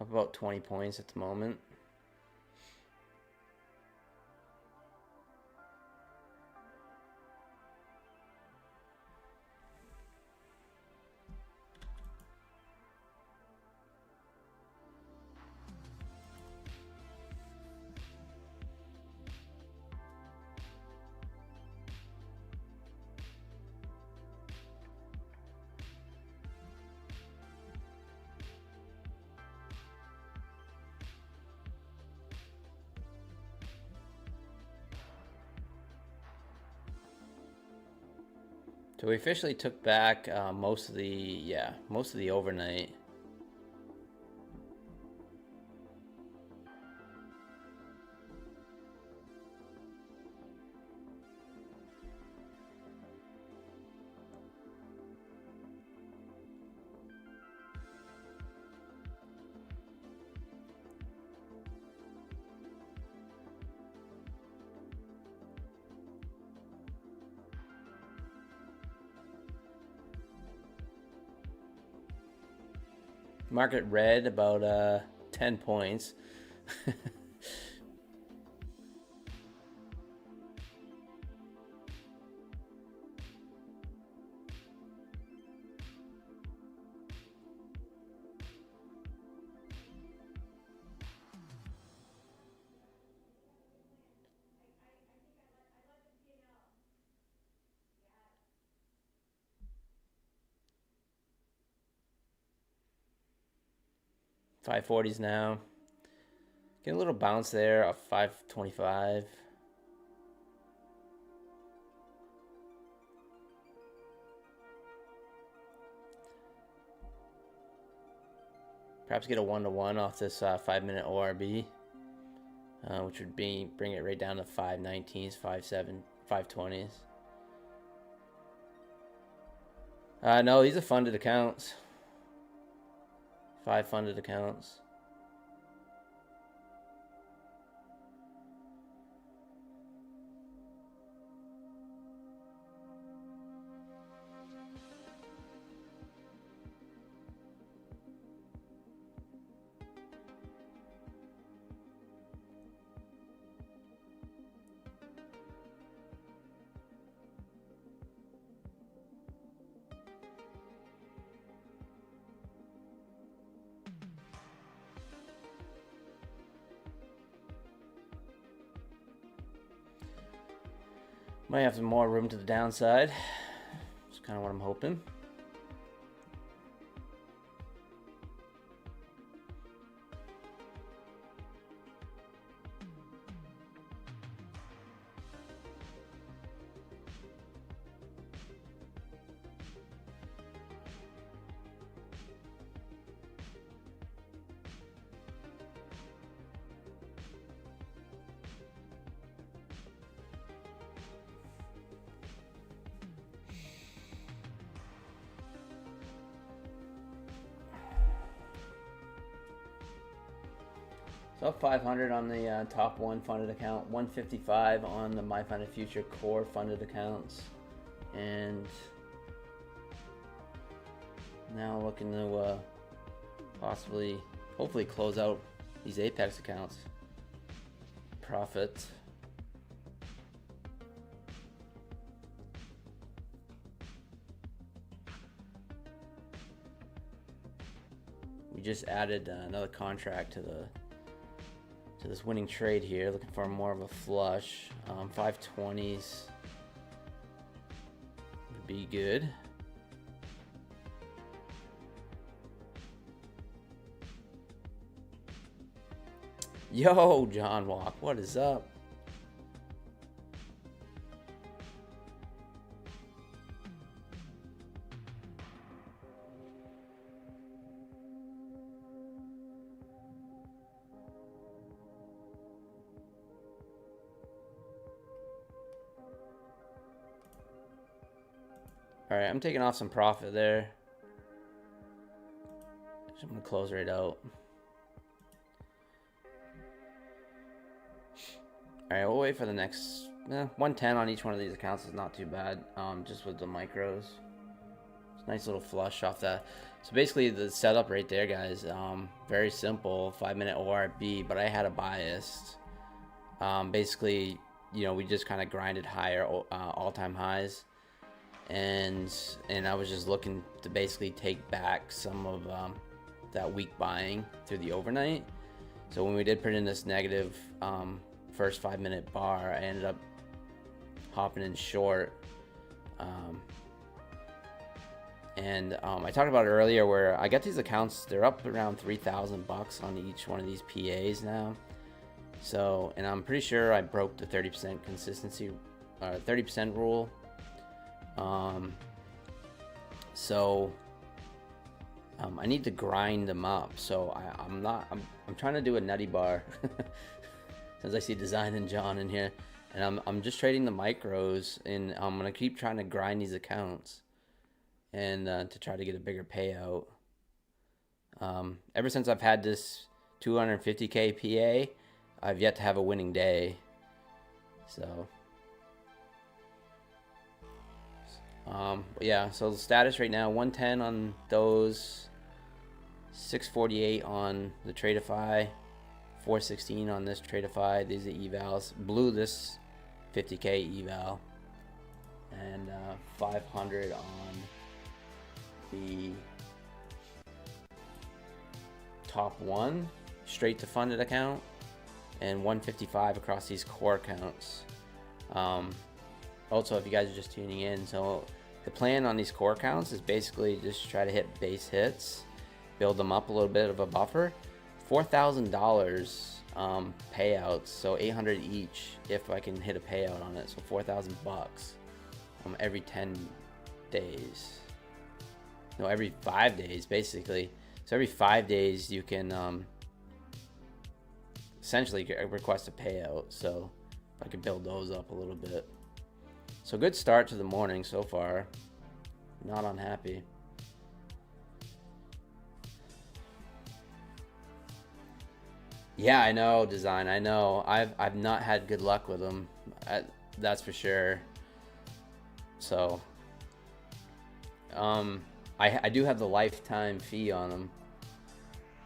Up about 20 points at the moment. So we officially took back most of the overnight. Market red about 10 points. $5.40s now. Get a little bounce there off $5.25. Perhaps get a 1-to-1 off this 5-minute ORB, which would bring it right down to 5.19s, 5.7, 5.20s. No, these are funded accounts. 5 funded accounts. Might have some more room to the downside. That's kind of what I'm hoping. So up 500 on the top one funded account, 155 on the My Funded Future core funded accounts, and now looking to hopefully close out these Apex accounts. Profit. We just added another contract to this winning trade here, looking for more of a flush. 520s would be good. Yo, John Walk, what is up? Alright, I'm taking off some profit there. So I'm going to close right out. Alright, we'll wait for the next... 110 on each one of these accounts is not too bad, just with the micros. It's a nice little flush off that. So basically the setup right there, guys, very simple, 5-minute ORB, but I had a bias. Basically, you know, we just kind of grinded higher, all-time highs. And I was just looking to basically take back some of that weak buying through the overnight. So when we did put in this negative first 5-minute bar, I ended up hopping in short. I talked about it earlier where I got these accounts, they're up around $3,000 on each one of these PAs now. So, and I'm pretty sure I broke the 30% consistency, 30% rule. So I need to grind them up. So I'm trying to do a nutty bar since I see Design and John in here, and I'm just trading the micros, and I'm gonna keep trying to grind these accounts and to try to get a bigger payout. Ever since I've had this 250k PA, I've yet to have a winning day. So yeah, so the status right now, 110 on those, 648 on the Tradeify, 416 on this Tradeify. These are evals. Blew this 50k eval, and 500 on the top one straight to funded account, and 155 across these core accounts. Also, if you guys are just tuning in, so the plan on these core accounts is basically just try to hit base hits, build them up a little bit of a buffer. $4,000 payouts, so 800 each if I can hit a payout on it. So 4,000 bucks every 10 days. No, every 5 days basically. So every 5 days you can essentially request a payout. So I can build those up a little bit. So good start to the morning so far. Not unhappy. Yeah, I know, Design. I know. I've not had good luck with them. That's for sure. So I do have the lifetime fee on them.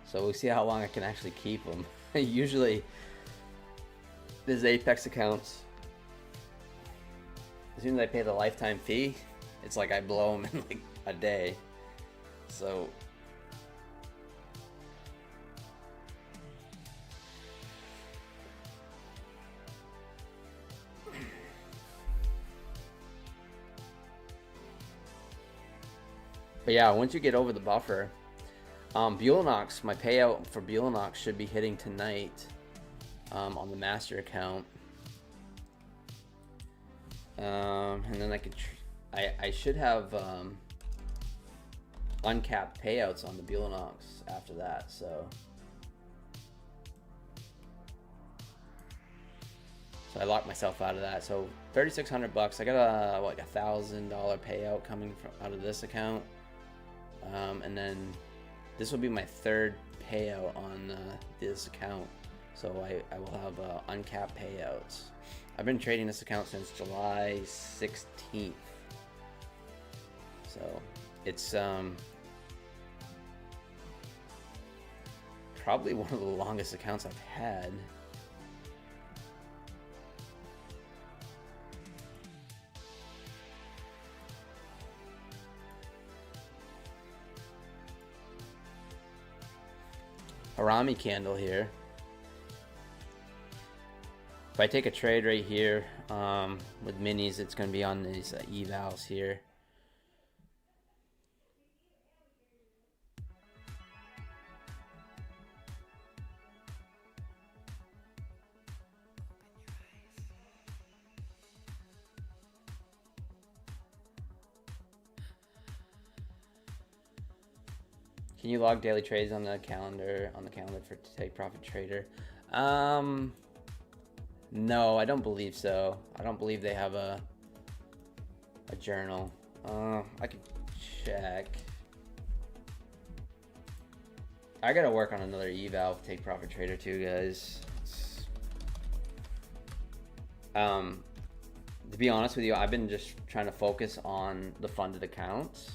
So we'll see how long I can actually keep them. Usually these Apex accounts, as soon as I pay the lifetime fee, it's like I blow them in like a day. So but yeah, once you get over the buffer, Buellnox, my payout for Buellnox should be hitting tonight on the master account. And then I should have uncapped payouts on the Buellnox after that. So I locked myself out of that. So 3,600 bucks. I got a like $1,000 payout coming from out of this account, and then this will be my third payout on this account. So I will have uncapped payouts. I've been trading this account since July 16th. So it's probably one of the longest accounts I've had. Harami candle here. If I take a trade right here with minis, it's going to be on these evals here. Can you log daily trades on the calendar for Take Profit Trader? No, I don't believe so. I don't believe they have a journal. I could check. I gotta work on another eval for Take Profit Trader too, guys. To be honest with you, I've been just trying to focus on the funded accounts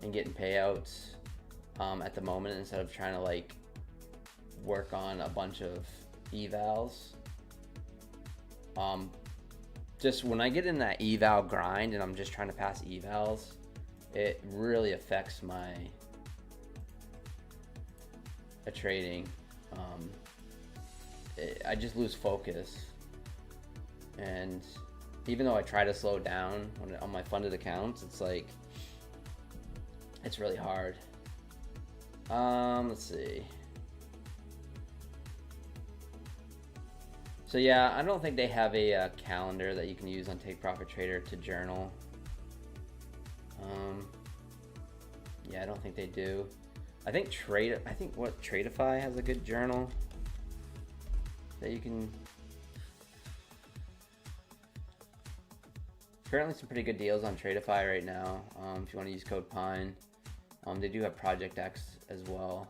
and getting payouts at the moment, instead of trying to like work on a bunch of evals. Just when I get in that eval grind and I'm just trying to pass evals, it really affects my trading. I just lose focus, and even though I try to slow down on my funded accounts, it's like it's really hard. Let's see. So yeah, I don't think they have a calendar that you can use on Take Profit Trader to journal. I don't think they do. I think Tradeify has a good journal that you can. Currently some pretty good deals on Tradeify right now. If you want to use code Pine, they do have Project X as well.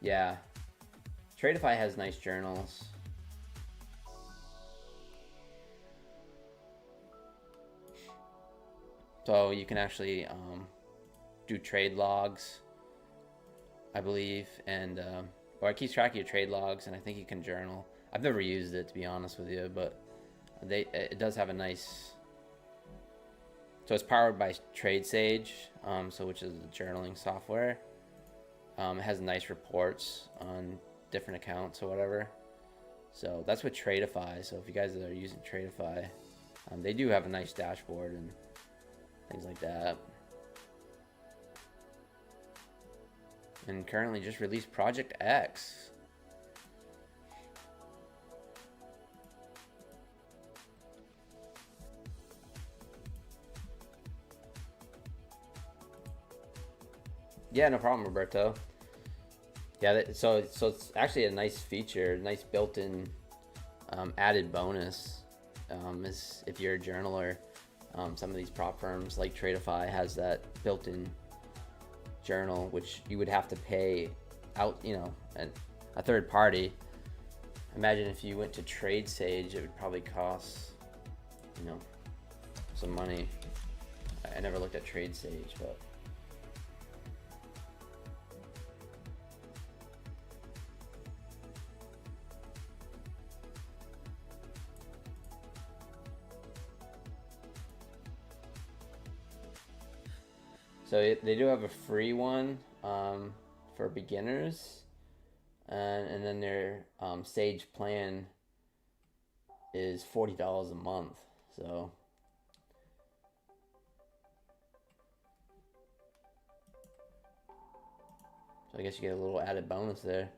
Yeah, Tradeify has nice journals. So you can actually do trade logs, I believe, and or it keeps track of your trade logs, and I think you can journal. I've never used it, to be honest with you, but it does have a nice. So it's powered by TradeSage, so which is the journaling software. It has nice reports on different accounts or whatever. So that's with Tradeify. So if you guys are using Tradeify, they do have a nice dashboard and things like that. And currently just released Project X. Yeah, no problem, Roberto. Yeah, so it's actually a nice feature, nice built-in added bonus. Is if you're a journaler, some of these prop firms like Tradeify has that built-in journal, which you would have to pay out, a third party. Imagine if you went to TradeSage, it would probably cost, some money. I never looked at TradeSage, but. So they do have a free one for beginners, and then their Sage plan is $40 a month. So I guess you get a little added bonus there.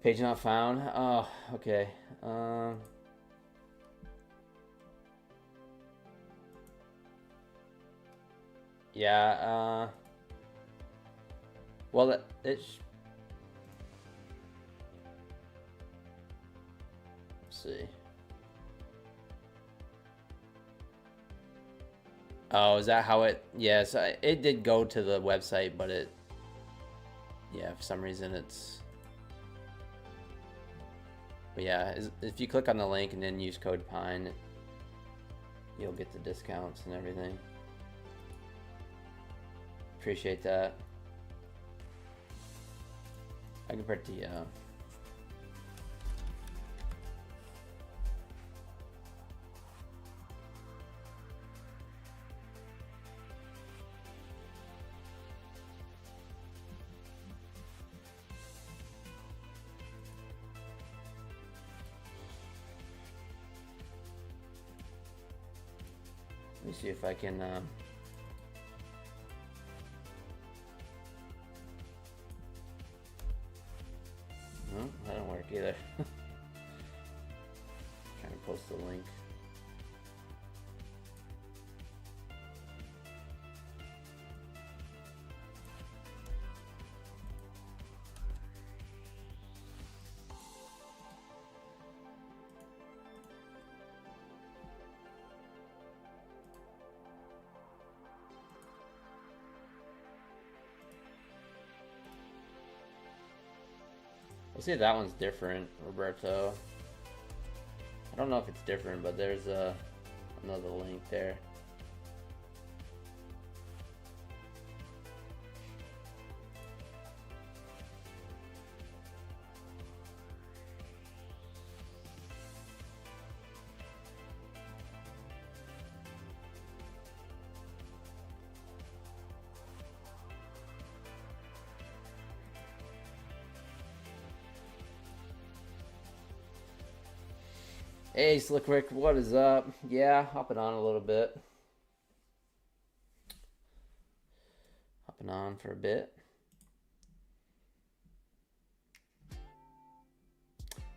Page not found. Oh, okay. Yeah, well, it's. Let's see. Oh, is that how it? Yes, it did go to the website, but yeah, for some reason it's. But yeah, if you click on the link and then use code Pine, you'll get the discounts and everything. Appreciate that. I can put the let me see if I can no, that don't work either. Trying to post the link. Let's see if that one's different, Roberto. I don't know if it's different, but there's another link there. Hey, Slick Rick, what is up? Yeah, hopping on a little bit. Hopping on for a bit.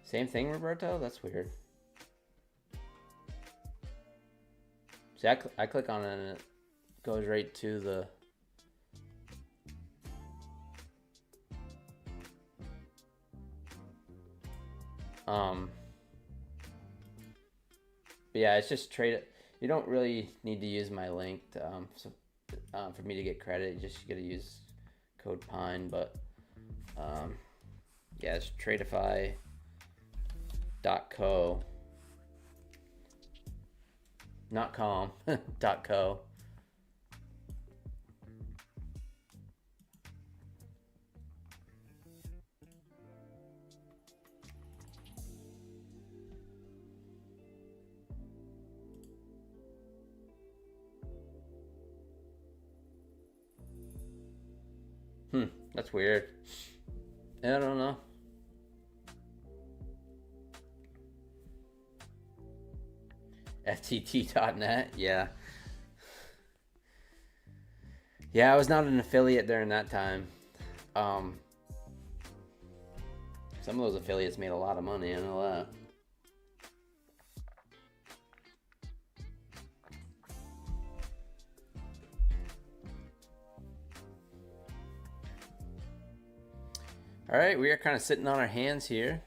Same thing, Roberto? That's weird. See, I click on it and goes right to the but yeah, it's just trade it. You don't really need to use my link to, for me to get credit. You just gotta use code Pine, but yeah, it's tradeify.co, not com, .co. That's weird. I don't know. FTT.net, yeah. Yeah, I was not an affiliate during that time. Some of those affiliates made a lot of money, I know that. All right, we are kind of sitting on our hands here.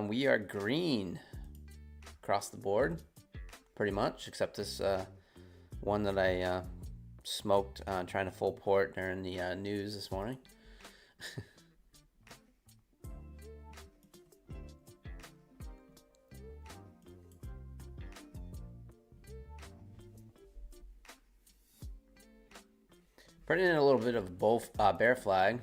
We are green across the board, pretty much, except this one that I smoked trying to full port during the news this morning. Putting in a little bit of both bear flag.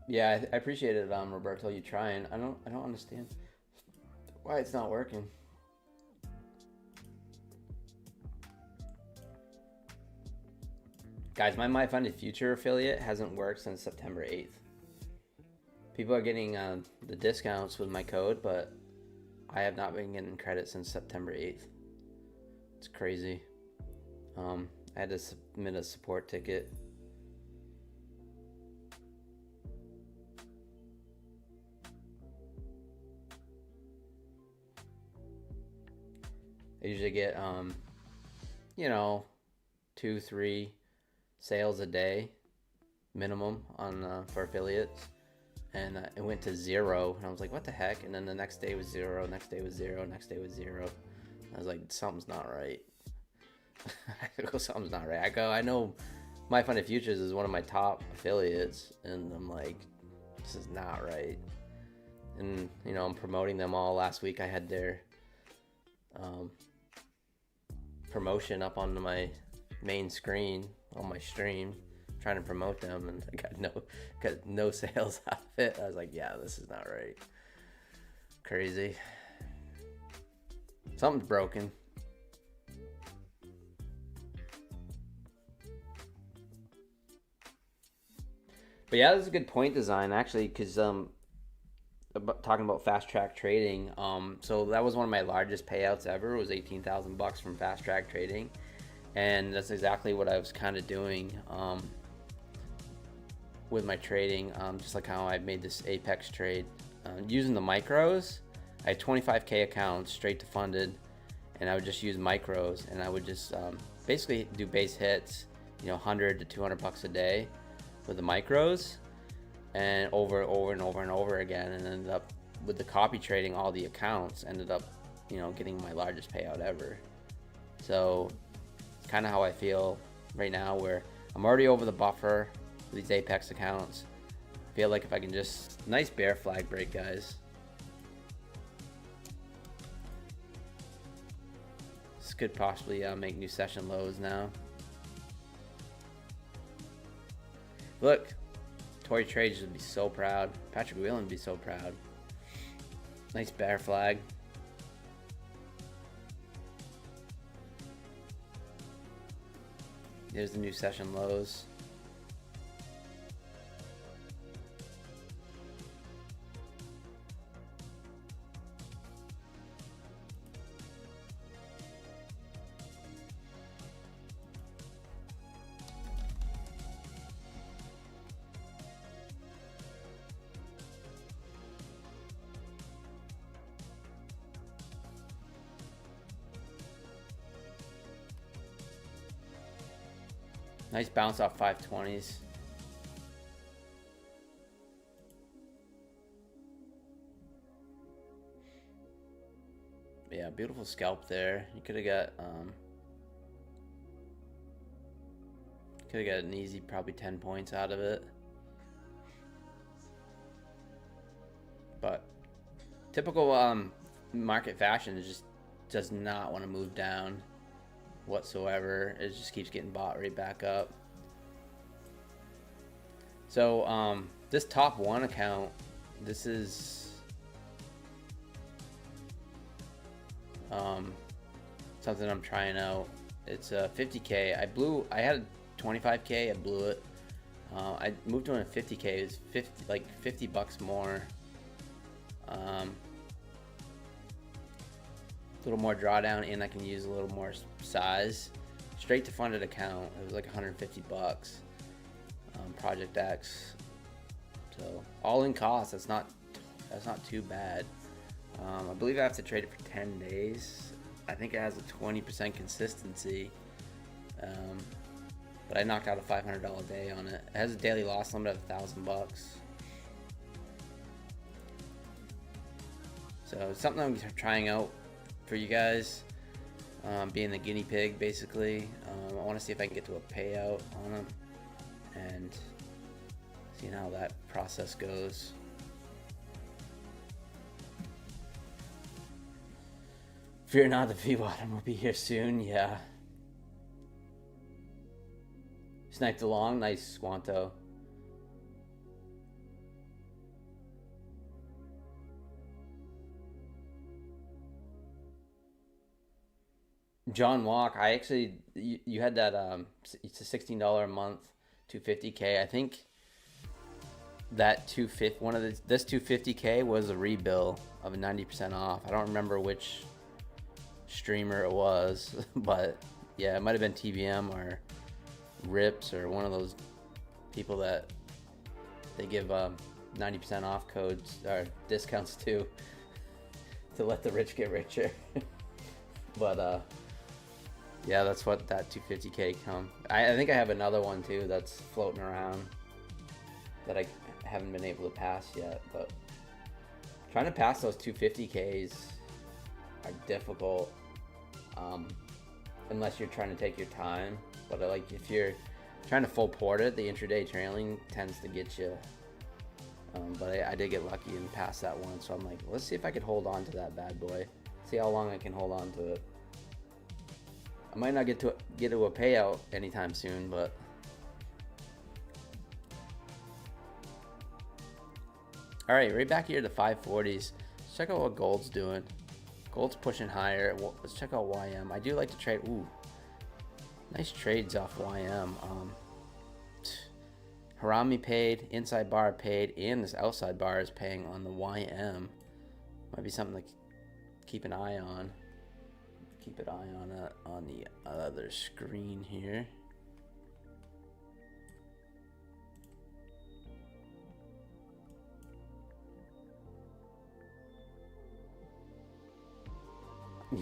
Yeah, I appreciate it, Roberto. You trying? I don't understand why it's not working. Guys, my MyFunded Future affiliate hasn't worked since September 8th. People are getting the discounts with my code, but I have not been getting credit since September 8th. It's crazy. I had to submit a support ticket. I usually get, 2-3 sales a day minimum on for affiliates, and it went to 0, and I was like, what the heck? And then the next day was 0, next day was 0, next day was 0. I was like, something's not right. I go, something's not right. I know MyFunded Futures is one of my top affiliates, and I'm like, this is not right. And I'm promoting them all. Last week I had their promotion up on my main screen on my stream, trying to promote them, and I got no sales out of it. I was like, yeah, this is not right. Crazy. Something's broken. But yeah, this is a good point design, actually, because talking about fast track trading, so that was one of my largest payouts ever. It was $18,000 from fast track trading, and that's exactly what I was kind of doing with my trading, just like how I made this Apex trade using the micros. I had 25k accounts straight to funded, and I would just use micros, and I would just basically do base hits, $100 to $200 a day with the micros, and over and over again, and ended up with the copy trading all the accounts, ended up getting my largest payout ever. So it's kind of how I feel right now, where I'm already over the buffer with these Apex accounts. I feel like if I can just, nice bear flag break, guys. This could possibly make new session lows now. Look, Tory Trades would be so proud. Patrick Whelan would be so proud. Nice bear flag. There's the new session lows. Nice bounce off 520s. Yeah, beautiful scalp there. You could have got an easy probably 10 points out of it. But typical market fashion just does not want to move down whatsoever. It just keeps getting bought right back up. So this top one account, this is something I'm trying out. It's 50K. I had a 25K. I blew it. I moved to a 50K. It's 50 bucks more. A little more drawdown, and I can use a little more size. Straight to funded account. It was like 150 bucks. Project X. So all in cost. That's not too bad. I believe I have to trade it for 10 days. I think it has a 20% consistency. But I knocked out a $500 day on it. It has a daily loss limit of $1,000. So it's something I'm trying out for you guys. Being the guinea pig, basically. I want to see if I can get to a payout on them. And seeing how that process goes. Fear not, the V-bottom will be here soon. Yeah. Sniped along. Nice, Squanto. John Walk. I actually, you had that. It's a $16 a month, 250K. I think that 250. This 250K was a rebill of a 90% off. I don't remember which streamer it was, but yeah, it might have been TBM or Rips or one of those people that they give 90% off codes or discounts to let the rich get richer. But yeah, that's what that 250K come. I think I have another one too that's floating around that I haven't been able to pass yet, but trying to pass those 250Ks are difficult unless you're trying to take your time. But like if you're trying to full port it, the intraday trailing tends to get you. But I did get lucky and pass that one, so I'm like, let's see if I could hold on to that bad boy. See how long I can hold on to it. I might not get to a payout anytime soon, but all right, right back here to 540s. Let's check out what gold's doing. Gold's pushing higher. Let's check out YM. I do like to trade. Ooh, nice trades off YM. Harami paid, inside bar paid, and this outside bar is paying on the YM. Might be something to keep an eye on. Keep an eye on it on the other screen here.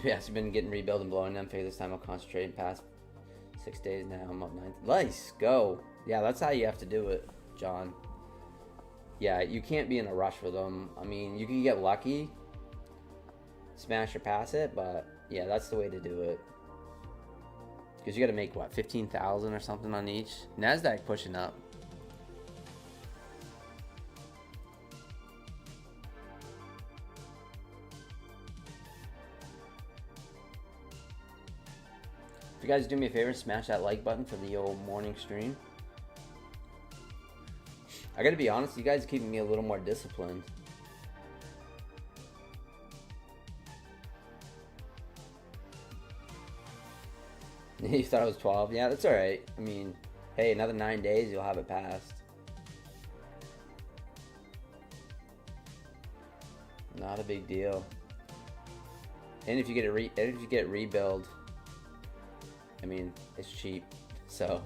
Yes, you've been getting rebuild and blowing them. Figure this time I'll concentrate and pass. 6 days now. I'm up 9. Nice, go. Yeah, that's how you have to do it, John. Yeah, you can't be in a rush with them. I mean, you can get lucky, smash or pass it, but yeah, that's the way to do it. Because you got to make what, 15,000 or something on each. Nasdaq pushing up. If you guys do me a favor, smash that like button for the old morning stream. I gotta be honest, you guys are keeping me a little more disciplined. You thought it was 12? Yeah, that's alright. I mean, hey, another 9 days, you'll have it passed. Not a big deal. And if you get rebuild, I mean, it's cheap, so.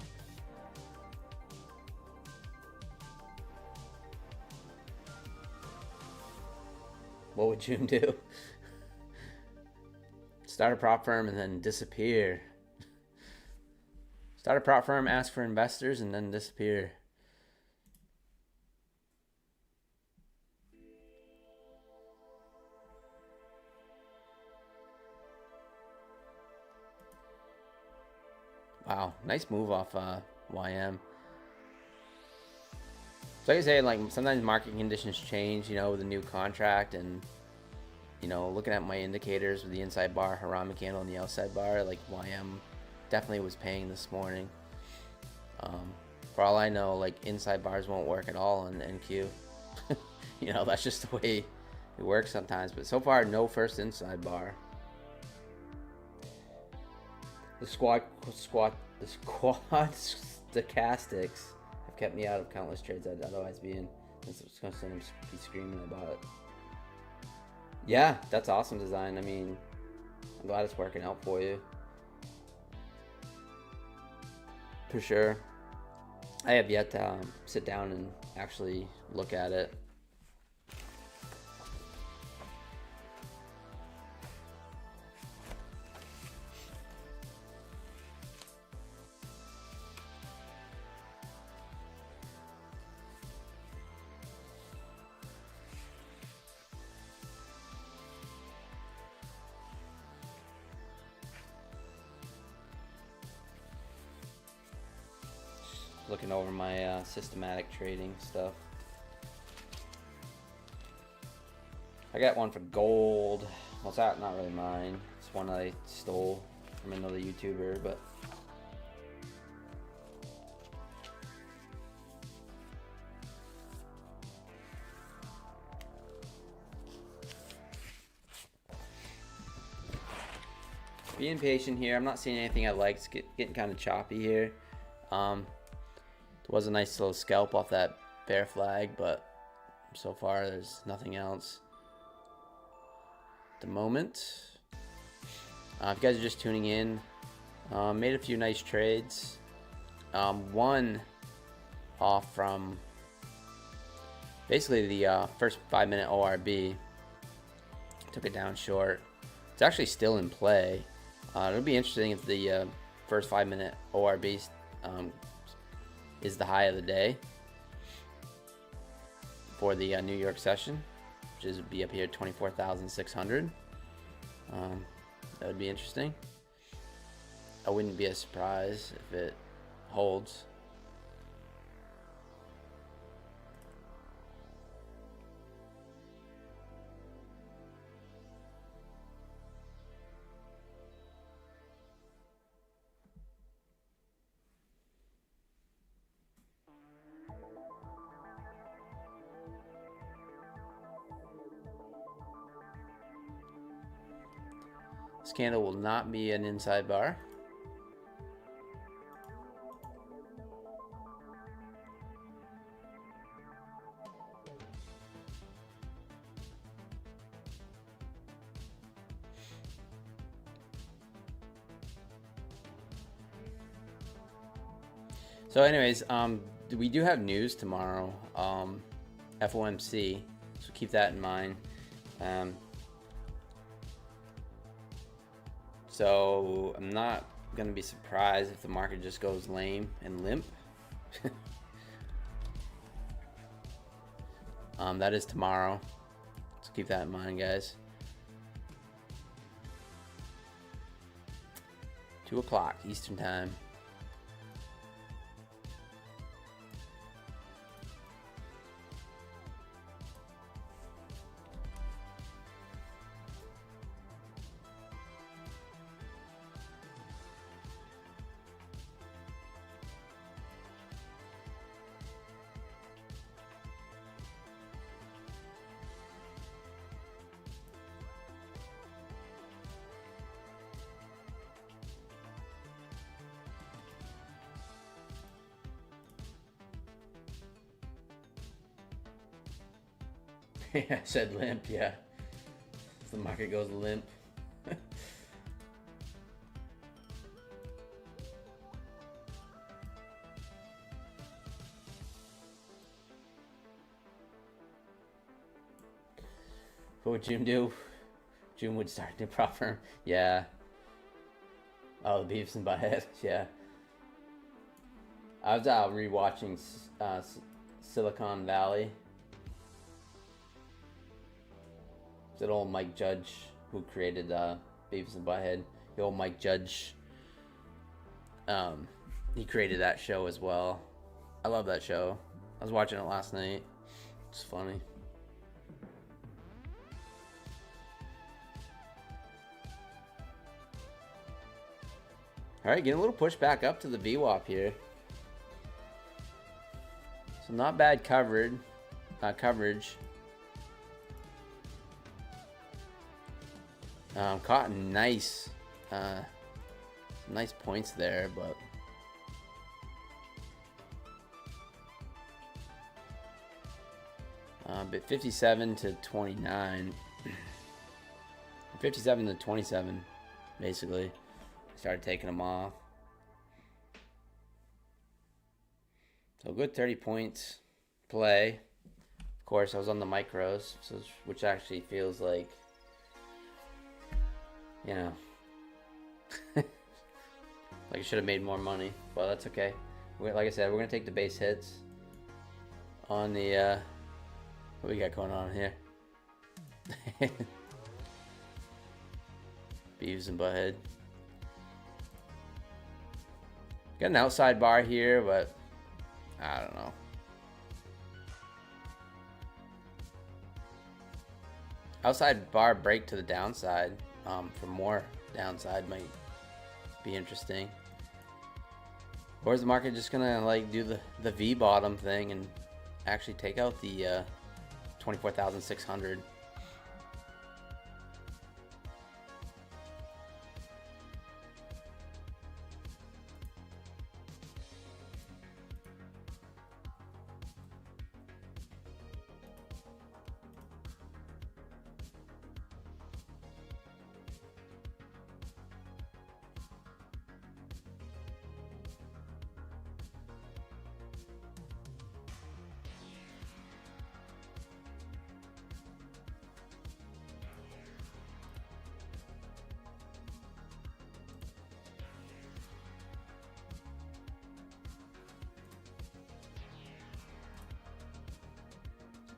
What would June do? Start a prop firm and then disappear. Start a prop firm, ask for investors, and then disappear. Wow, nice move off YM. So like I say, like sometimes market conditions change, you know, with a new contract, and you know, looking at my indicators with the inside bar, Harami candle, and the outside bar, like YM definitely was paying this morning. For all I know, like inside bars won't work at all on NQ. You know, that's just the way it works sometimes. But so far, no first inside bar. The squad stochastics have kept me out of countless trades I'd otherwise be in. It's going to be screaming about it. Yeah, that's awesome design. I mean, I'm glad it's working out for you. For sure. I have yet to sit down and actually look at it. Looking over my systematic trading stuff. I got one for gold. Well, it's not really mine. It's one I stole from another YouTuber, but being patient here. I'm not seeing anything I like. It's getting kind of choppy here. There was a nice little scalp off that bear flag, but so far there's nothing else at the moment. If you guys are just tuning in, made a few nice trades. One off from basically the first 5-minute ORB. Took it down short. It's actually still in play. It'll be interesting if the first 5-minute ORB is the high of the day for the New York session, which is be up here 24,600. That would be interesting. I wouldn't be a surprise if it holds. This candle will not be an inside bar. So anyways, we do have news tomorrow, FOMC, so keep that in mind. So I'm not gonna be surprised if the market just goes lame and limp. That is tomorrow, so keep that in mind, guys. 2 o'clock Eastern time. Yeah, I said limp, yeah. If the market goes limp. What would June do? June would start a new prop firm. Yeah. Oh, the beefs and butthead. Yeah. I was rewatching Silicon Valley. It's that old Mike Judge who created Beavis and Butthead. The old Mike Judge. He created that show as well. I love that show. I was watching it last night. It's funny. All right, getting a little push back up to the VWAP here. So not bad coverage. Caught nice points there, but but 57 to 29, 57 to 27, basically. Started taking them off. So good 30 points play. Of course, I was on the micros, so which actually feels like, you know, like I should have made more money, but that's okay. Like I said, we're gonna take the base hits on the what we got going on here. Beavis and Butthead. Got an outside bar here, but I don't know. Outside bar break to the downside for more downside might be interesting. Or is the market just gonna like do the V bottom thing and actually take out the 24,600?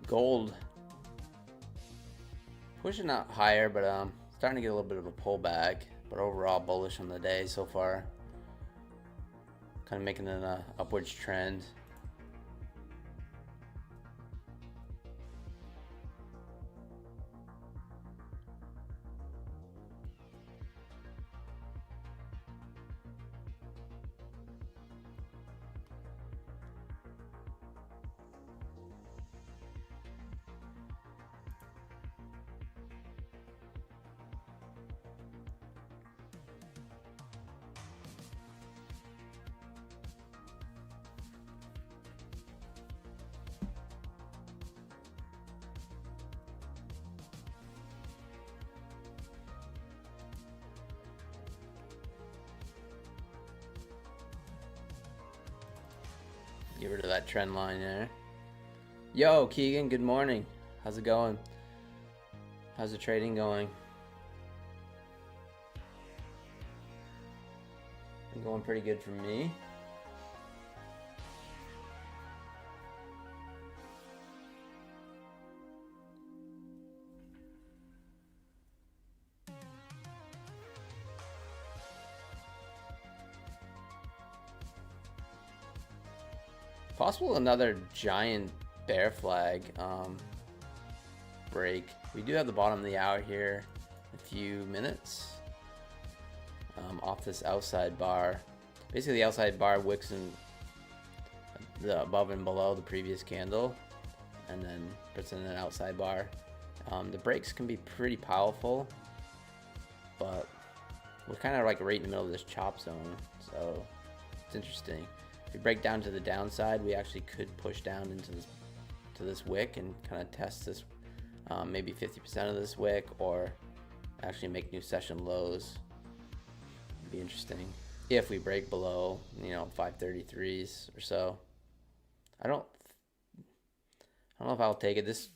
Gold pushing out higher, but starting to get a little bit of a pullback, but overall bullish on the day so far. Kind of making an upwards trend. Get rid of that trend line there. Yo, Keegan, good morning. How's it going? How's the trading going? Been going pretty good for me. Possible another giant bear flag break. We do have the bottom of the hour here in a few minutes off this outside bar. Basically the outside bar wicks in the above and below the previous candle and then puts in an outside bar. The breaks can be pretty powerful, but we're kind of like right in the middle of this chop zone, so it's interesting. If we break down to the downside, we actually could push down into this wick and kind of test this, maybe 50% of this wick, or actually make new session lows. It'd be interesting if we break below, 533s or so. I don't know if I'll take it. This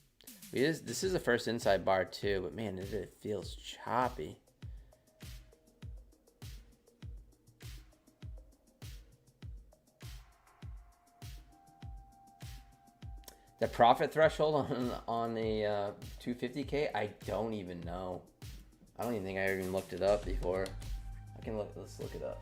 is the first inside bar too, but man, it feels choppy. The profit threshold on the 250K, I don't even know. I don't even think I even looked it up before. I can look. Let's look it up.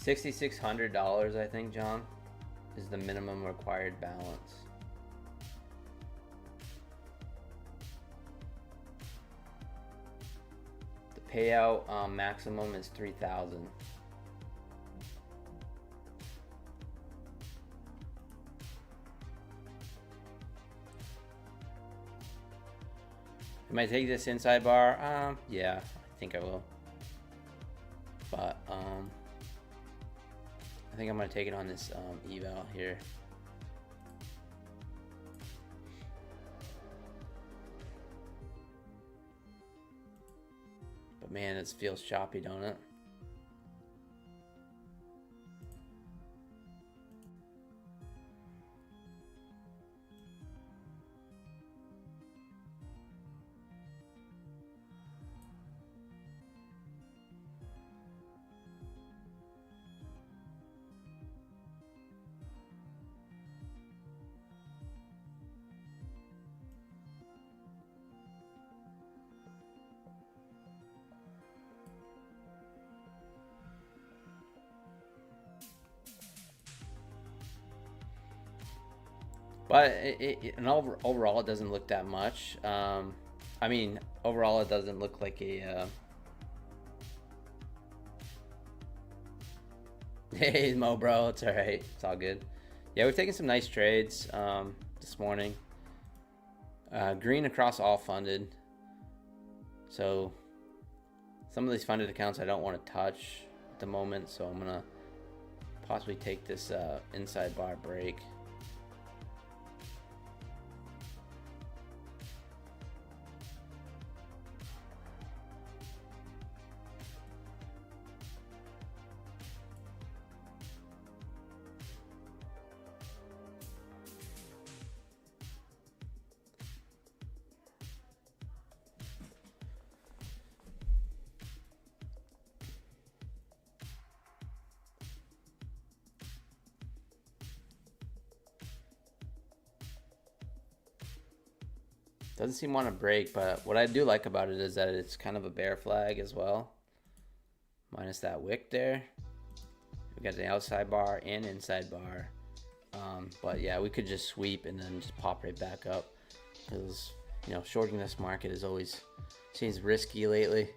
$6,600, I think, John, is the minimum required balance. The payout maximum is $3,000. Am I take this inside bar? Yeah, I think I will. But I think I'm gonna take it on this eval here. But man, it feels choppy, don't it? But overall, it doesn't look that much. I mean, overall, it doesn't look like a. Hey, Mo, bro, it's all right. It's all good. Yeah, we're taking some nice trades this morning. Green across all funded. So some of these funded accounts I don't want to touch at the moment, so I'm gonna possibly take this inside bar break. Doesn't seem want to break, but what I do like about it is that it's kind of a bear flag as well. Minus that wick there. We got the outside bar and inside bar. But yeah, we could just sweep and then just pop right back up. Because, you know, shorting this market is always seems risky lately.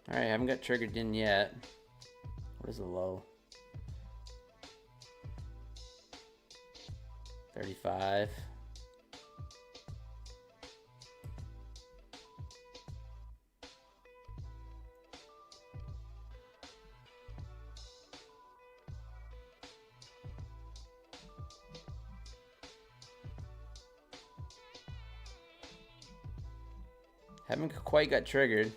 Alright, I haven't got triggered in yet. What is the low? 35. Haven't quite got triggered.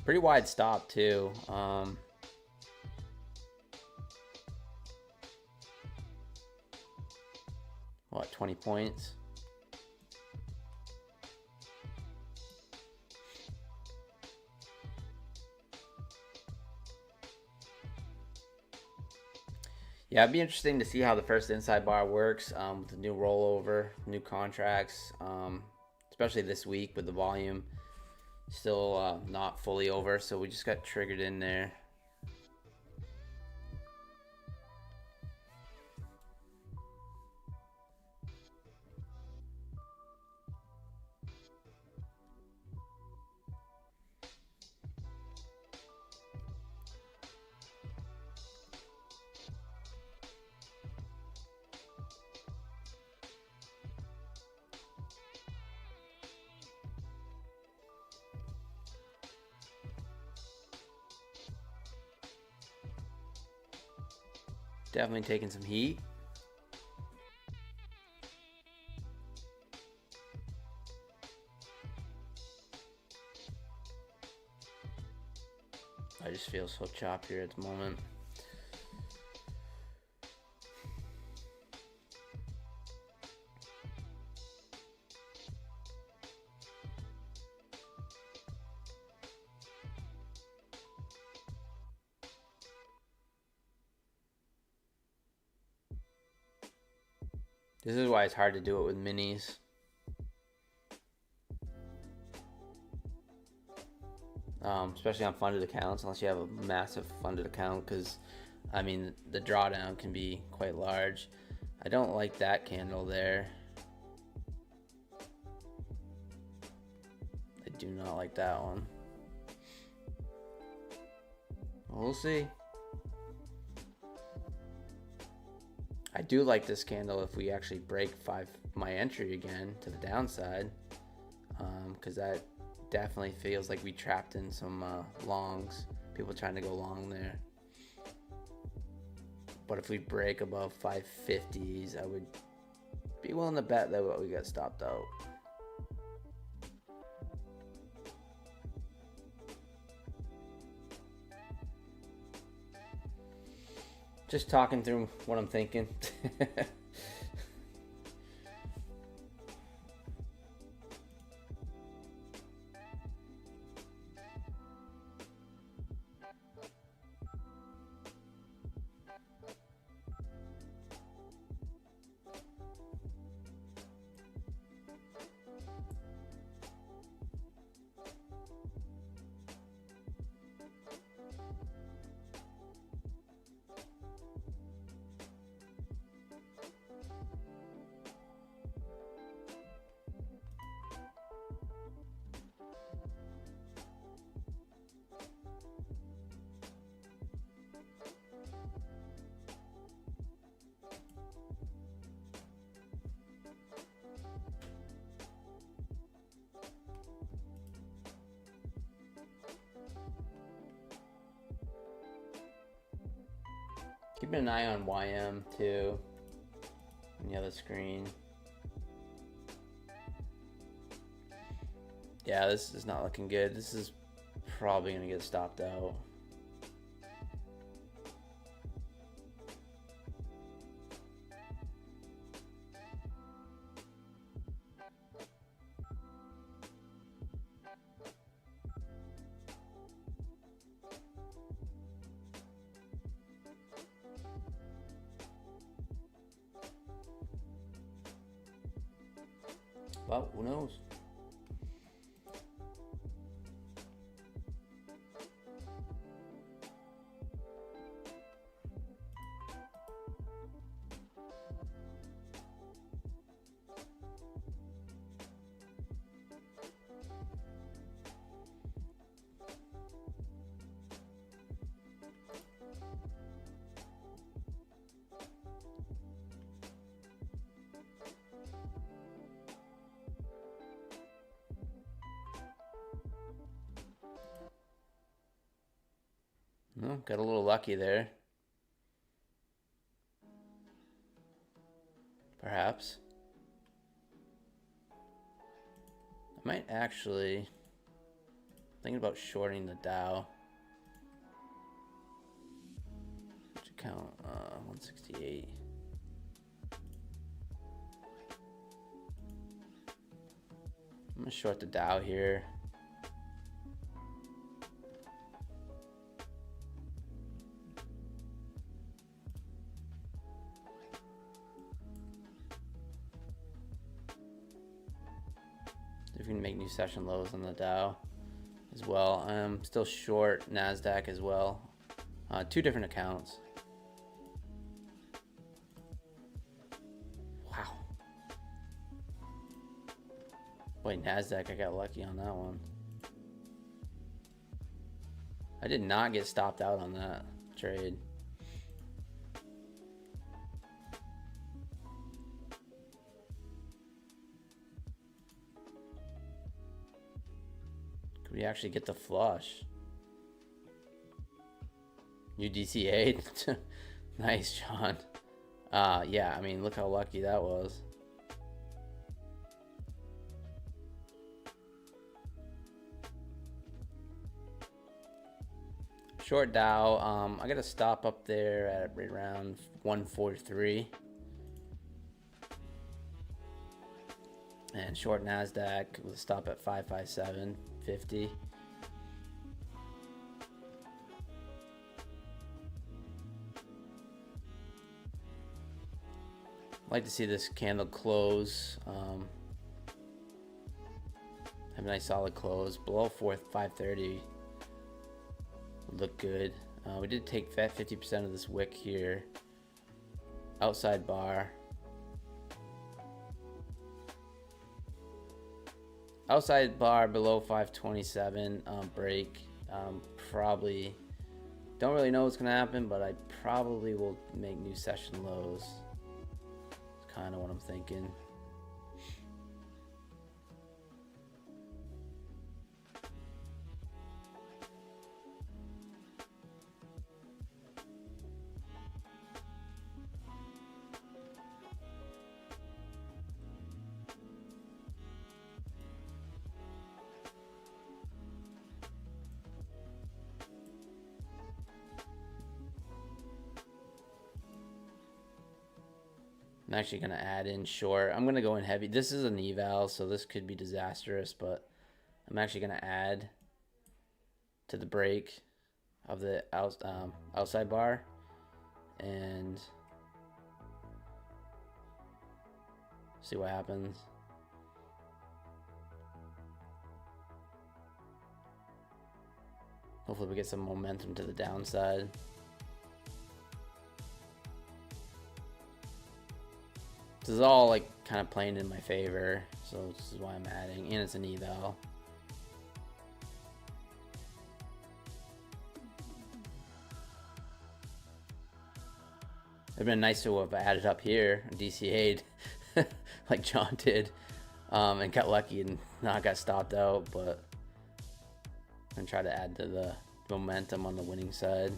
Pretty wide stop too. What, 20 points? Yeah, it'd be interesting to see how the first inside bar works with the new rollover, new contracts, especially this week with the volume still not fully over, so we just got triggered in there. Definitely taking some heat. I just feel so chopped here at the moment. This is why it's hard to do it with minis. Especially on funded accounts, unless you have a massive funded account, because I mean the drawdown can be quite large. I don't like that candle there. I do not like that one. We'll see. I do like this candle if we actually break my entry again to the downside, because that definitely feels like we trapped in some longs, people trying to go long there. But if we break above 550s, I would be willing to bet that we got stopped out. Just talking through what I'm thinking. Keeping an eye on YM too on the other screen. Yeah, this is not looking good. This is probably gonna get stopped out. But who knows? Well, got a little lucky there. Perhaps. I might actually thinking about shorting the Dow. Which account? 168. I'm gonna short the Dow here. if we can make new session lows on the Dow as well. I'm still short NASDAQ as well. Two different accounts. Wow. Boy, NASDAQ, I got lucky on that one. I did not get stopped out on that trade. Could we actually get the flush? UDCA? Nice, John. Yeah, I mean, look how lucky that was. Short Dow, I got to stop up there at right around 143. And short NASDAQ with a stop at 557.50. I'd like to see this candle close. Have a nice solid close below 530. Look good. We did take 50% of this wick here. Outside bar. Outside bar below 527. Break. Probably don't really know what's gonna happen, but I probably will make new session lows. It's kind of what I'm thinking. I'm actually going to add in short. I'm going to go in heavy. This is an eval, so this could be disastrous, but I'm actually going to add to the break of the outside bar and see what happens. Hopefully we get some momentum to the downside. This is all like kind of playing in my favor, so this is why I'm adding, and it's an eval. It'd been nice to have added up here, DCA'd like John did, and got lucky and not got stopped out, but I'm gonna try to add to the momentum on the winning side.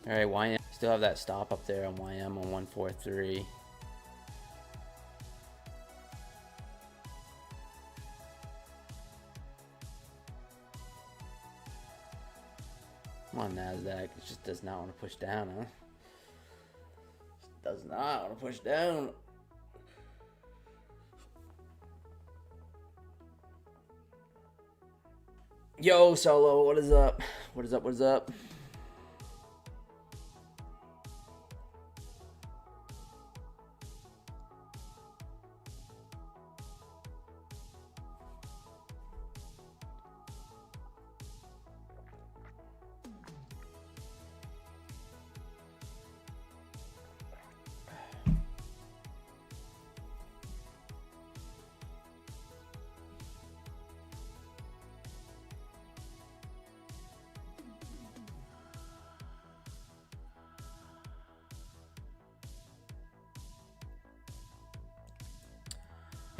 All right, YM, still have that stop up there on YM on 143. Come on, NASDAQ, it just does not want to push down, huh? Just does not want to push down. Yo, Solo, what is up? What is up, what is up?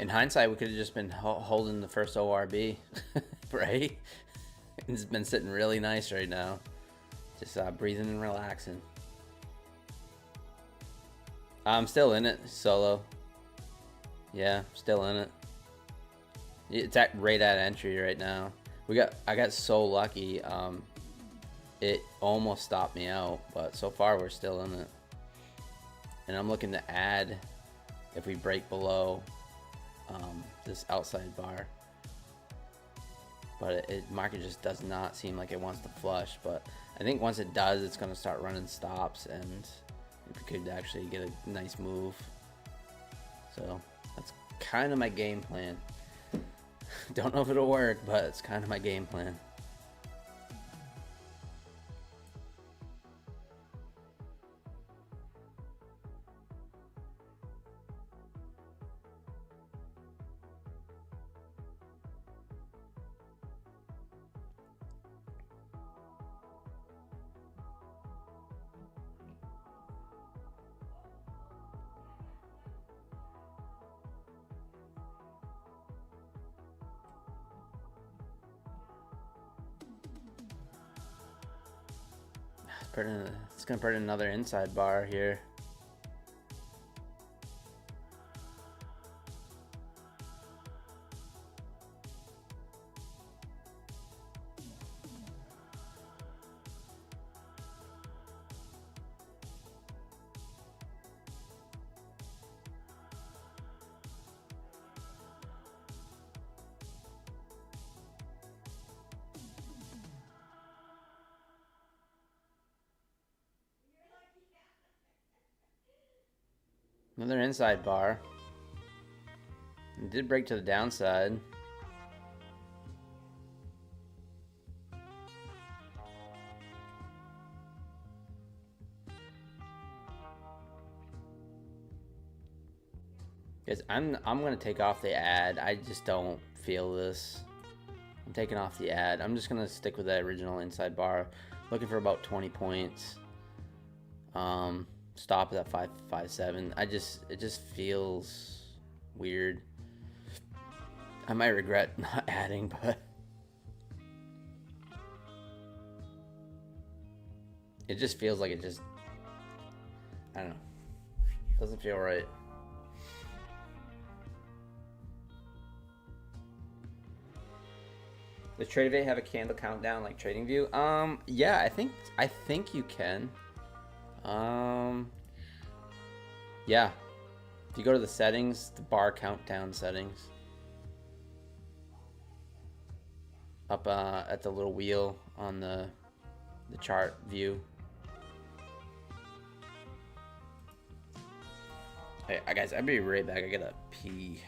In hindsight, we could have just been holding the first ORB, right? It's been sitting really nice right now. Just breathing and relaxing. I'm still in it, Solo. Yeah, still in it. It's right at entry right now. I got so lucky. It almost stopped me out, but so far we're still in it. And I'm looking to add if we break below this outside bar. but market just does not seem like it wants to flush. But I think once it does, it's going to start running stops, and we could actually get a nice move. So that's kind of my game plan. Don't know if it'll work, but it's kind of my game plan. It's gonna put in another inside bar here. Another inside bar. It did break to the downside. Guys, I'm gonna take off the ad. I just don't feel this. I'm taking off the ad. I'm just gonna stick with that original inside bar. Looking for about 20 points. Stop at 557. It just feels weird. I might regret not adding, but it just feels like I don't know. Doesn't feel right. Does TradeVay have a candle countdown like TradingView? Yeah, I think you can. Yeah. If you go to the settings, the bar countdown settings, up at the little wheel on the chart view. Hey, guys, I'll be right back. I gotta pee.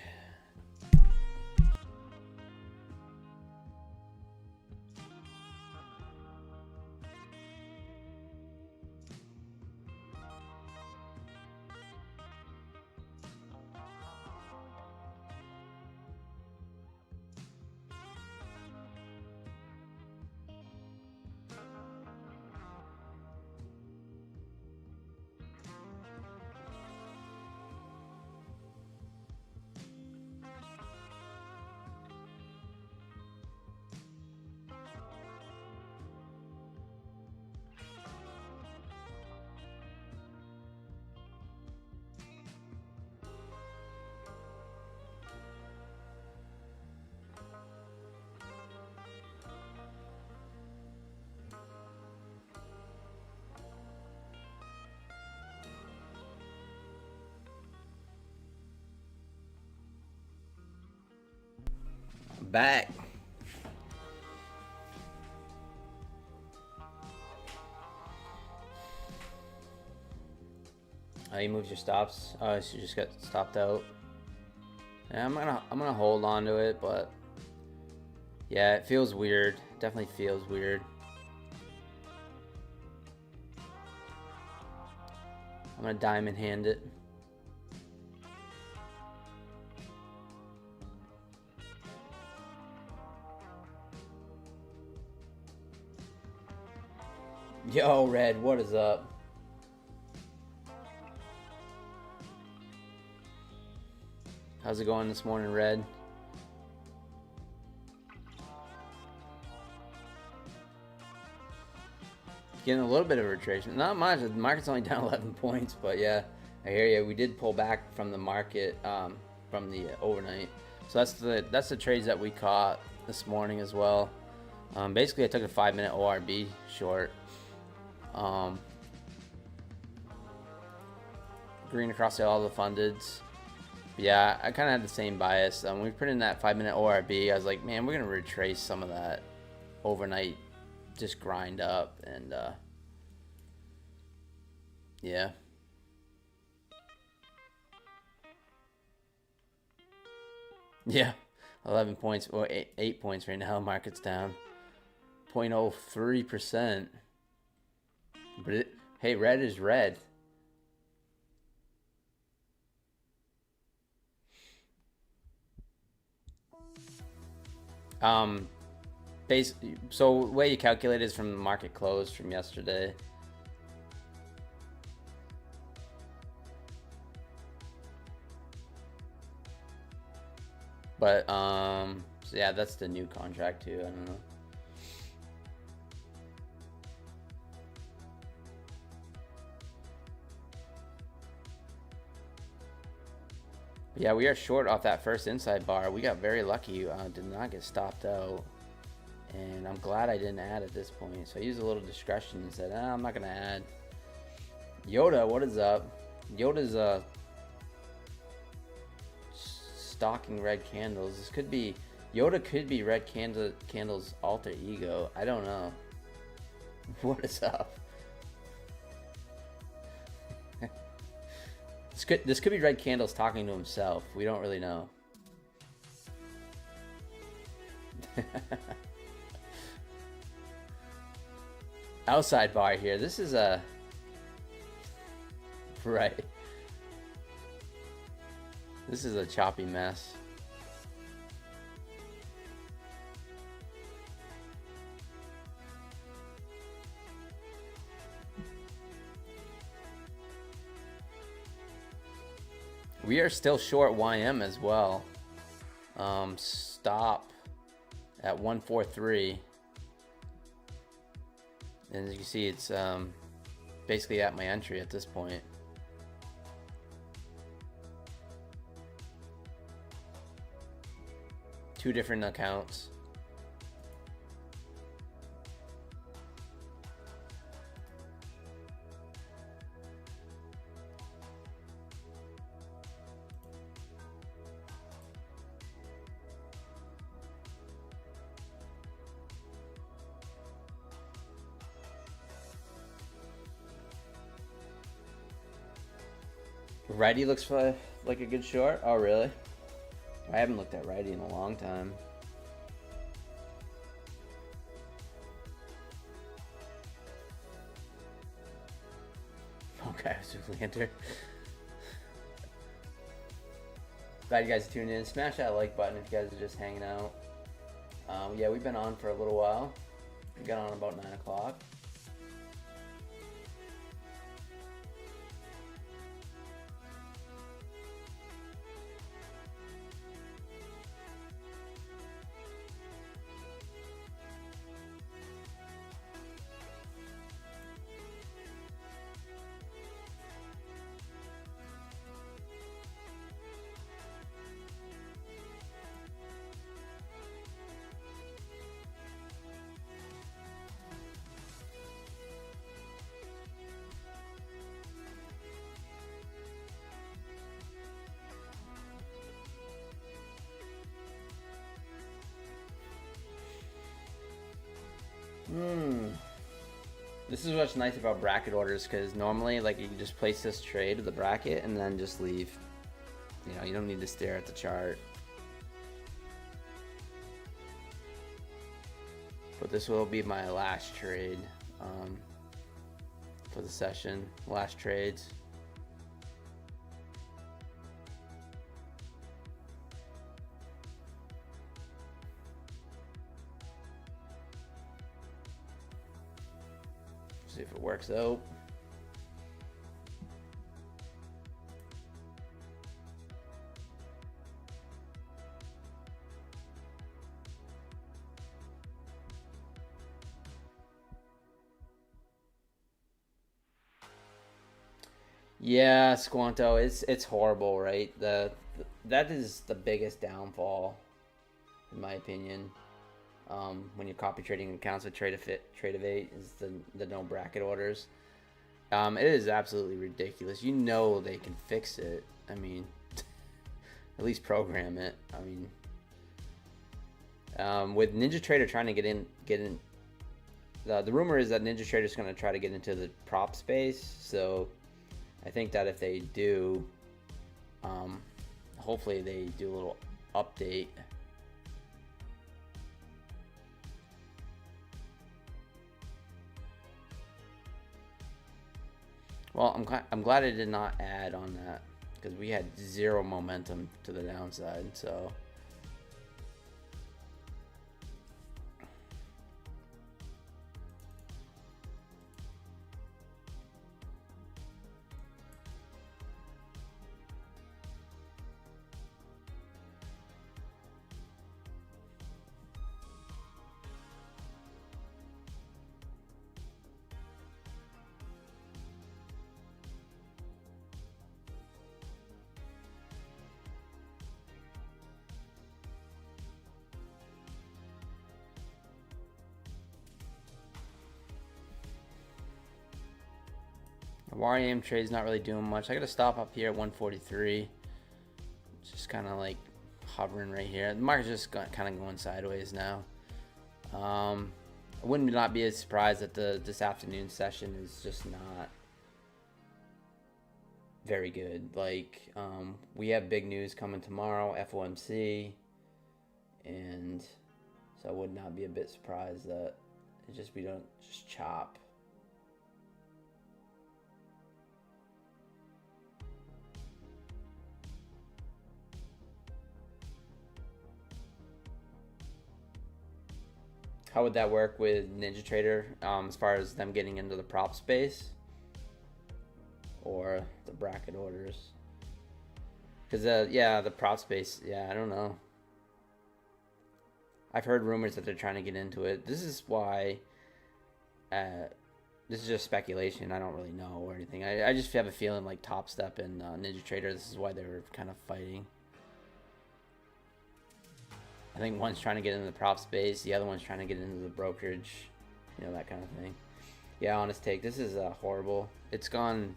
Back. Oh, you moved your stops. Oh, so you just got stopped out. Yeah, I'm gonna hold on to it, but yeah, it feels weird. Definitely feels weird. I'm gonna diamond hand it. Yo, Red, what is up? How's it going this morning, Red? Getting a little bit of a retracement. Not much. The market's only down 11 points, but yeah, I hear you. We did pull back from the market from the overnight. So that's the trades that we caught this morning as well. Basically, I took a 5-minute ORB short. Green across all the fundeds. Yeah, I kind of had the same bias. We put in that 5-minute ORB. I was like, man, we're gonna retrace some of that overnight, just grind up, and yeah. Yeah, 11 points or 8 points right now. Market's down 0.03%. But hey, red is red. Um, so the way you calculate is from the market close from yesterday. But so yeah, that's the new contract too. I don't know. Yeah, we are short off that first inside bar. We got very lucky. Did not get stopped out. And I'm glad I didn't add at this point. So I used a little discretion and said, I'm not going to add. Yoda, what is up? Yoda's stalking red candles. This could be... Yoda could be red candle's alter ego. I don't know. What is up? This could be red candles talking to himself. We don't really know. Outside bar here. This is a... Right. This is a choppy mess. We are still short YM as well. Stop at 143. And as you can see, it's basically at my entry at this point. Two different accounts. Righty looks like a good short. Oh, really? I haven't looked at righty in a long time. Okay, Zoolander. Glad you guys tuned in. Smash that like button if you guys are just hanging out. Yeah, we've been on for a little while. We got on about 9 o'clock. This is what's nice about bracket orders, because normally, like, you can just place this trade with the bracket and then just leave. You know, you don't need to stare at the chart. But this will be my last trade for the session. Last trades. See if it works out. Yeah, Squanto, it's horrible, right? That is the biggest downfall, in my opinion. When you're copy trading accounts with trade of 8 is the no bracket orders. It is absolutely ridiculous. You know they can fix it. I mean, At least program it. I mean, with NinjaTrader trying to get in, the rumor is that NinjaTrader is going to try to get into the prop space. So I think that if they do, hopefully they do a little update. Well, I'm glad I did not add on that because we had zero momentum to the downside. So YM trade's not really doing much. I got to stop up here at 143. It's just kind of like hovering right here. The market's just kind of going sideways now. I wouldn't not be as surprised that this afternoon session is just not very good. Like we have big news coming tomorrow, FOMC, and so I would not be a bit surprised that we don't just chop. How would that work with NinjaTrader as far as them getting into the prop space or the bracket orders? Because yeah, the prop space, yeah, I don't know. I've heard rumors that they're trying to get into it. This is why, this is just speculation. I don't really know or anything. I just have a feeling like Top Step and NinjaTrader, this is why they were kind of fighting. I think one's trying to get into the prop space, the other one's trying to get into the brokerage, you know, that kind of thing. Yeah, honest take. This is horrible. It's gone.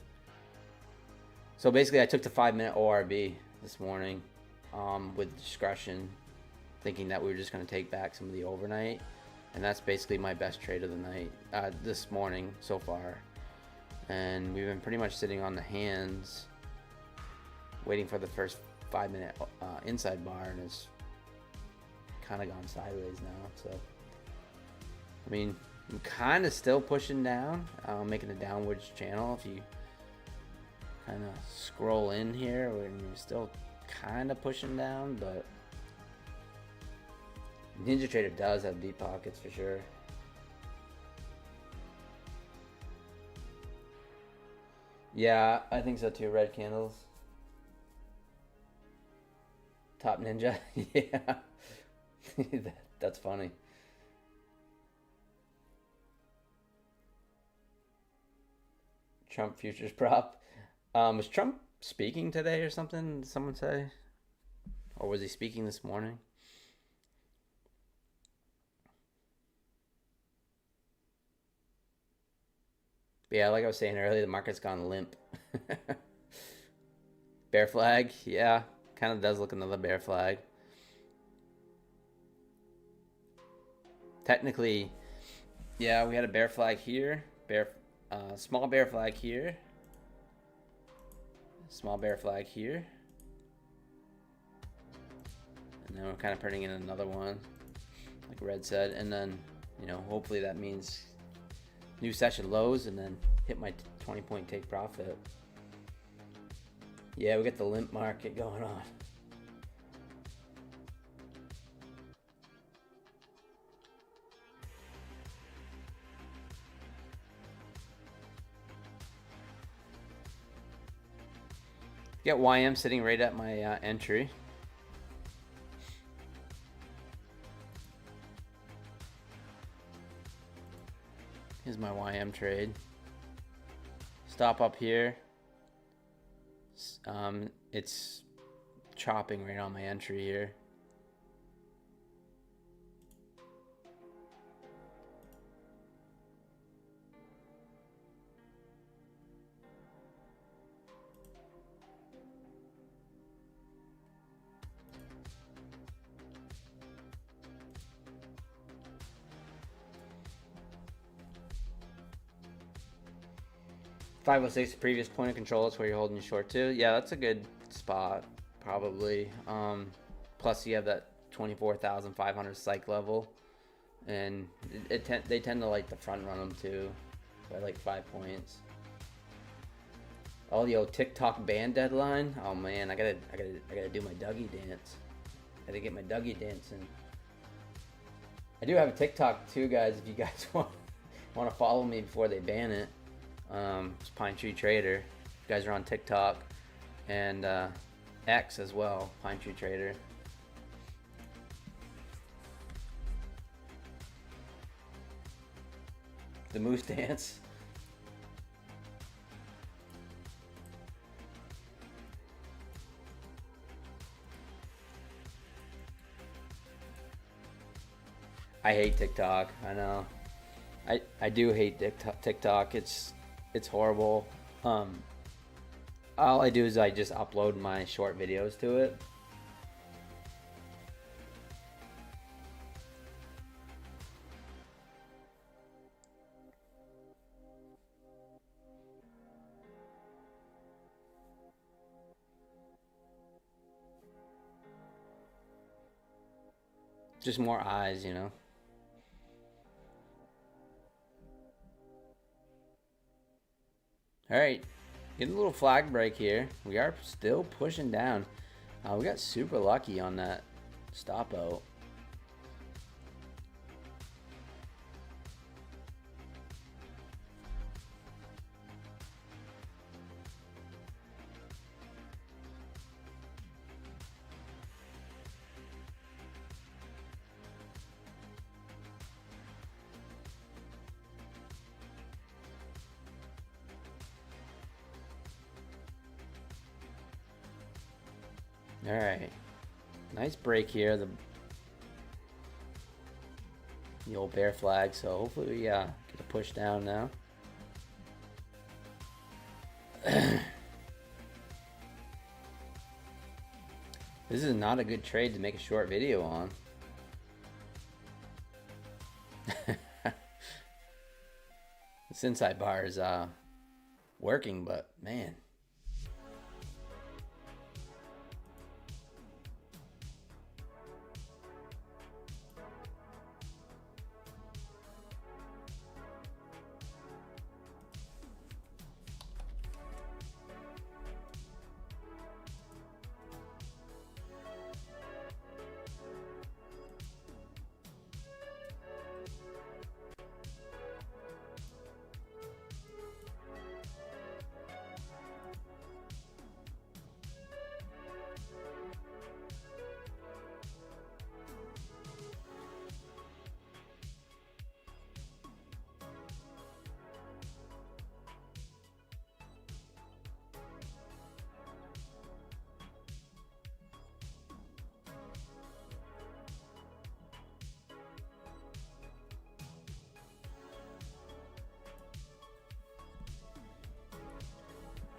So basically, I took the 5-minute ORB this morning with discretion, thinking that we were just going to take back some of the overnight. And that's basically my best trade of the night this morning so far. And we've been pretty much sitting on the hands, waiting for the first 5-minute inside bar, and it's kind of gone sideways now. So I mean, I'm kind of still pushing down, making a downwards channel. If you kind of scroll in here, we're still kind of pushing down, but NinjaTrader does have deep pockets for sure. Yeah, I think so too. Red candles. Top Ninja. Yeah. That's funny. Trump futures prop. Was Trump speaking today or something? Did someone say? Or was he speaking this morning? But yeah, like I was saying earlier, the market's gone limp. Bear flag. Yeah, kind of does look another bear flag. Technically, yeah, we had a bear flag here, small bear flag here, small bear flag here, and then we're kind of putting in another one, like Red said, and then, you know, hopefully that means new session lows and then hit my 20-point take profit. Yeah, we got the limp market going on. Got YM sitting right at my entry. Here's my YM trade. Stop up here. It's chopping right on my entry here. 506, previous point of control. That's where you're holding your short to. Yeah, that's a good spot, probably. Plus, you have that 24,500 psych level, and they tend to like to front run them too, by like 5 points. Oh, yo, TikTok ban deadline. Oh man, I gotta do my Dougie dance. Gotta get my Dougie dancing. I do have a TikTok too, guys. If you guys want to follow me before they ban it, it's Pine Tree Trader. If you guys are on TikTok and X as well, Pine Tree Trader. The moose dance. I hate TikTok. I know. I do hate TikTok. It's horrible. All I do is I just upload my short videos to it. Just more eyes, you know. All right, getting a little flag break here. We are still pushing down. We got super lucky on that stop out. All right, nice break here. The old bear flag. So hopefully we get a push down now. This is not a good trade to make a short video on. This inside bar is working, but man.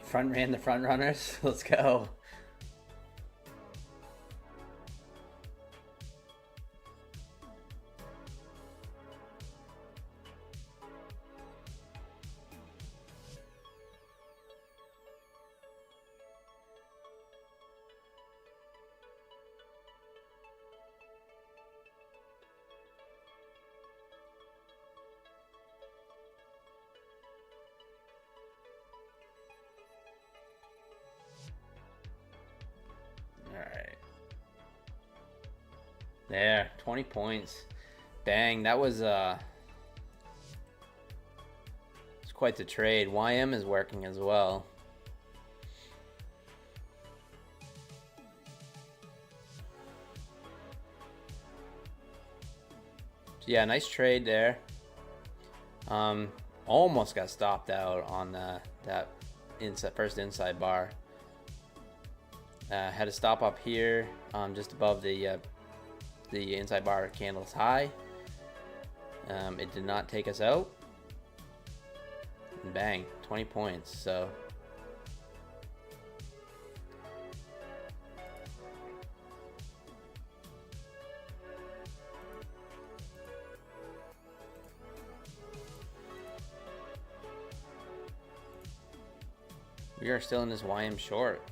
Front ran the front runners. Let's go. There, 20 points. Bang, that was it's quite the trade. YM is working as well. So yeah, nice trade there. Almost got stopped out on that first inside bar. Had a stop up here, just above the inside bar candles high. It did not take us out. And bang, 20 points. So We are still in this YM short.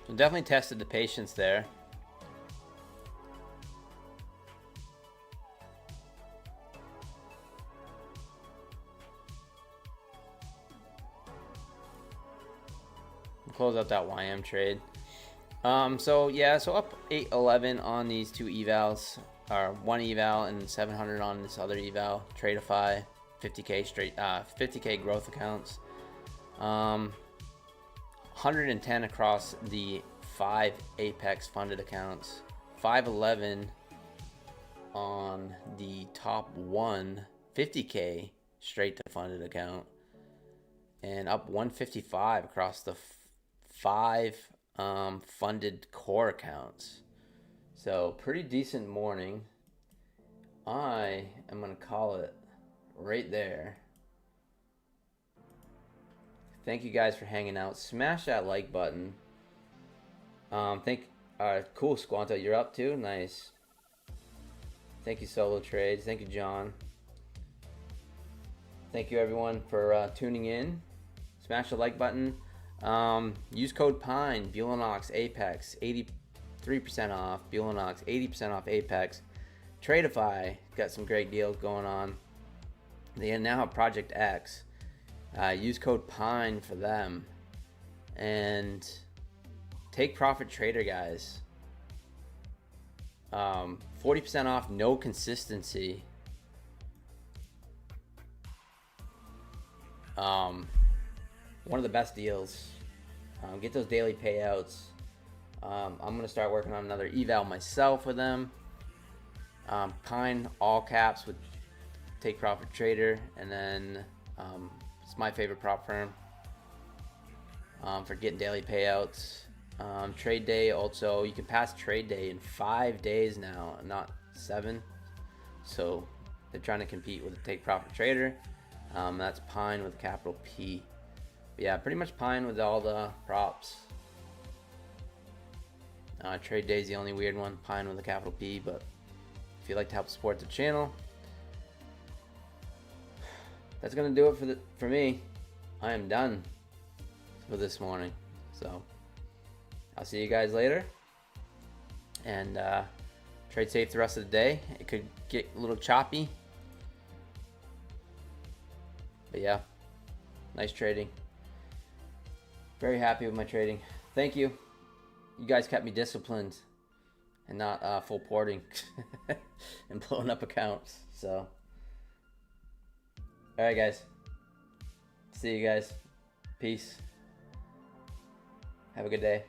So definitely tested the patience there. Close out that YM trade. So yeah, so up 811 on these two evals, or one eval and 700 on this other eval. Tradeify, 50k straight, 50k growth accounts. 110 across the 5 Apex funded accounts. 511 on the top one 50k straight to funded account, and up 155 across the 5 funded core accounts. So pretty decent morning. I am gonna call it right there. Thank you guys for hanging out. Smash that like button. Cool, Squanto, you're up too. Nice. Thank you, Solo Trades. Thank you, John. Thank you, everyone, for tuning in. Smash the like button. Use code PINE, Bulanox, Apex, 83% off. Bulanox, 80% off Apex. Tradeify, got some great deals going on. They now have Project X. Use code PINE for them. And take profit trader, guys. 40% off, no consistency. One of the best deals. Get those daily payouts. I'm gonna start working on another eval myself with them. Pine, all caps with Take Profit Trader, and then it's my favorite prop firm for getting daily payouts. Trade day also, you can pass trade day in 5 days now, not 7. So they're trying to compete with the Take Profit Trader. That's Pine with capital P. But yeah, pretty much Pine with all the props. Trade day is the only weird one, Pine with a capital P. But if you'd like to help support the channel, that's gonna do it for me. I am done for this morning. So I'll see you guys later, and trade safe the rest of the day. It could get a little choppy, but yeah, nice trading. Very happy with my trading. Thank you. You guys kept me disciplined and not full porting and blowing up accounts. So, all right, guys. See you guys. Peace. Have a good day.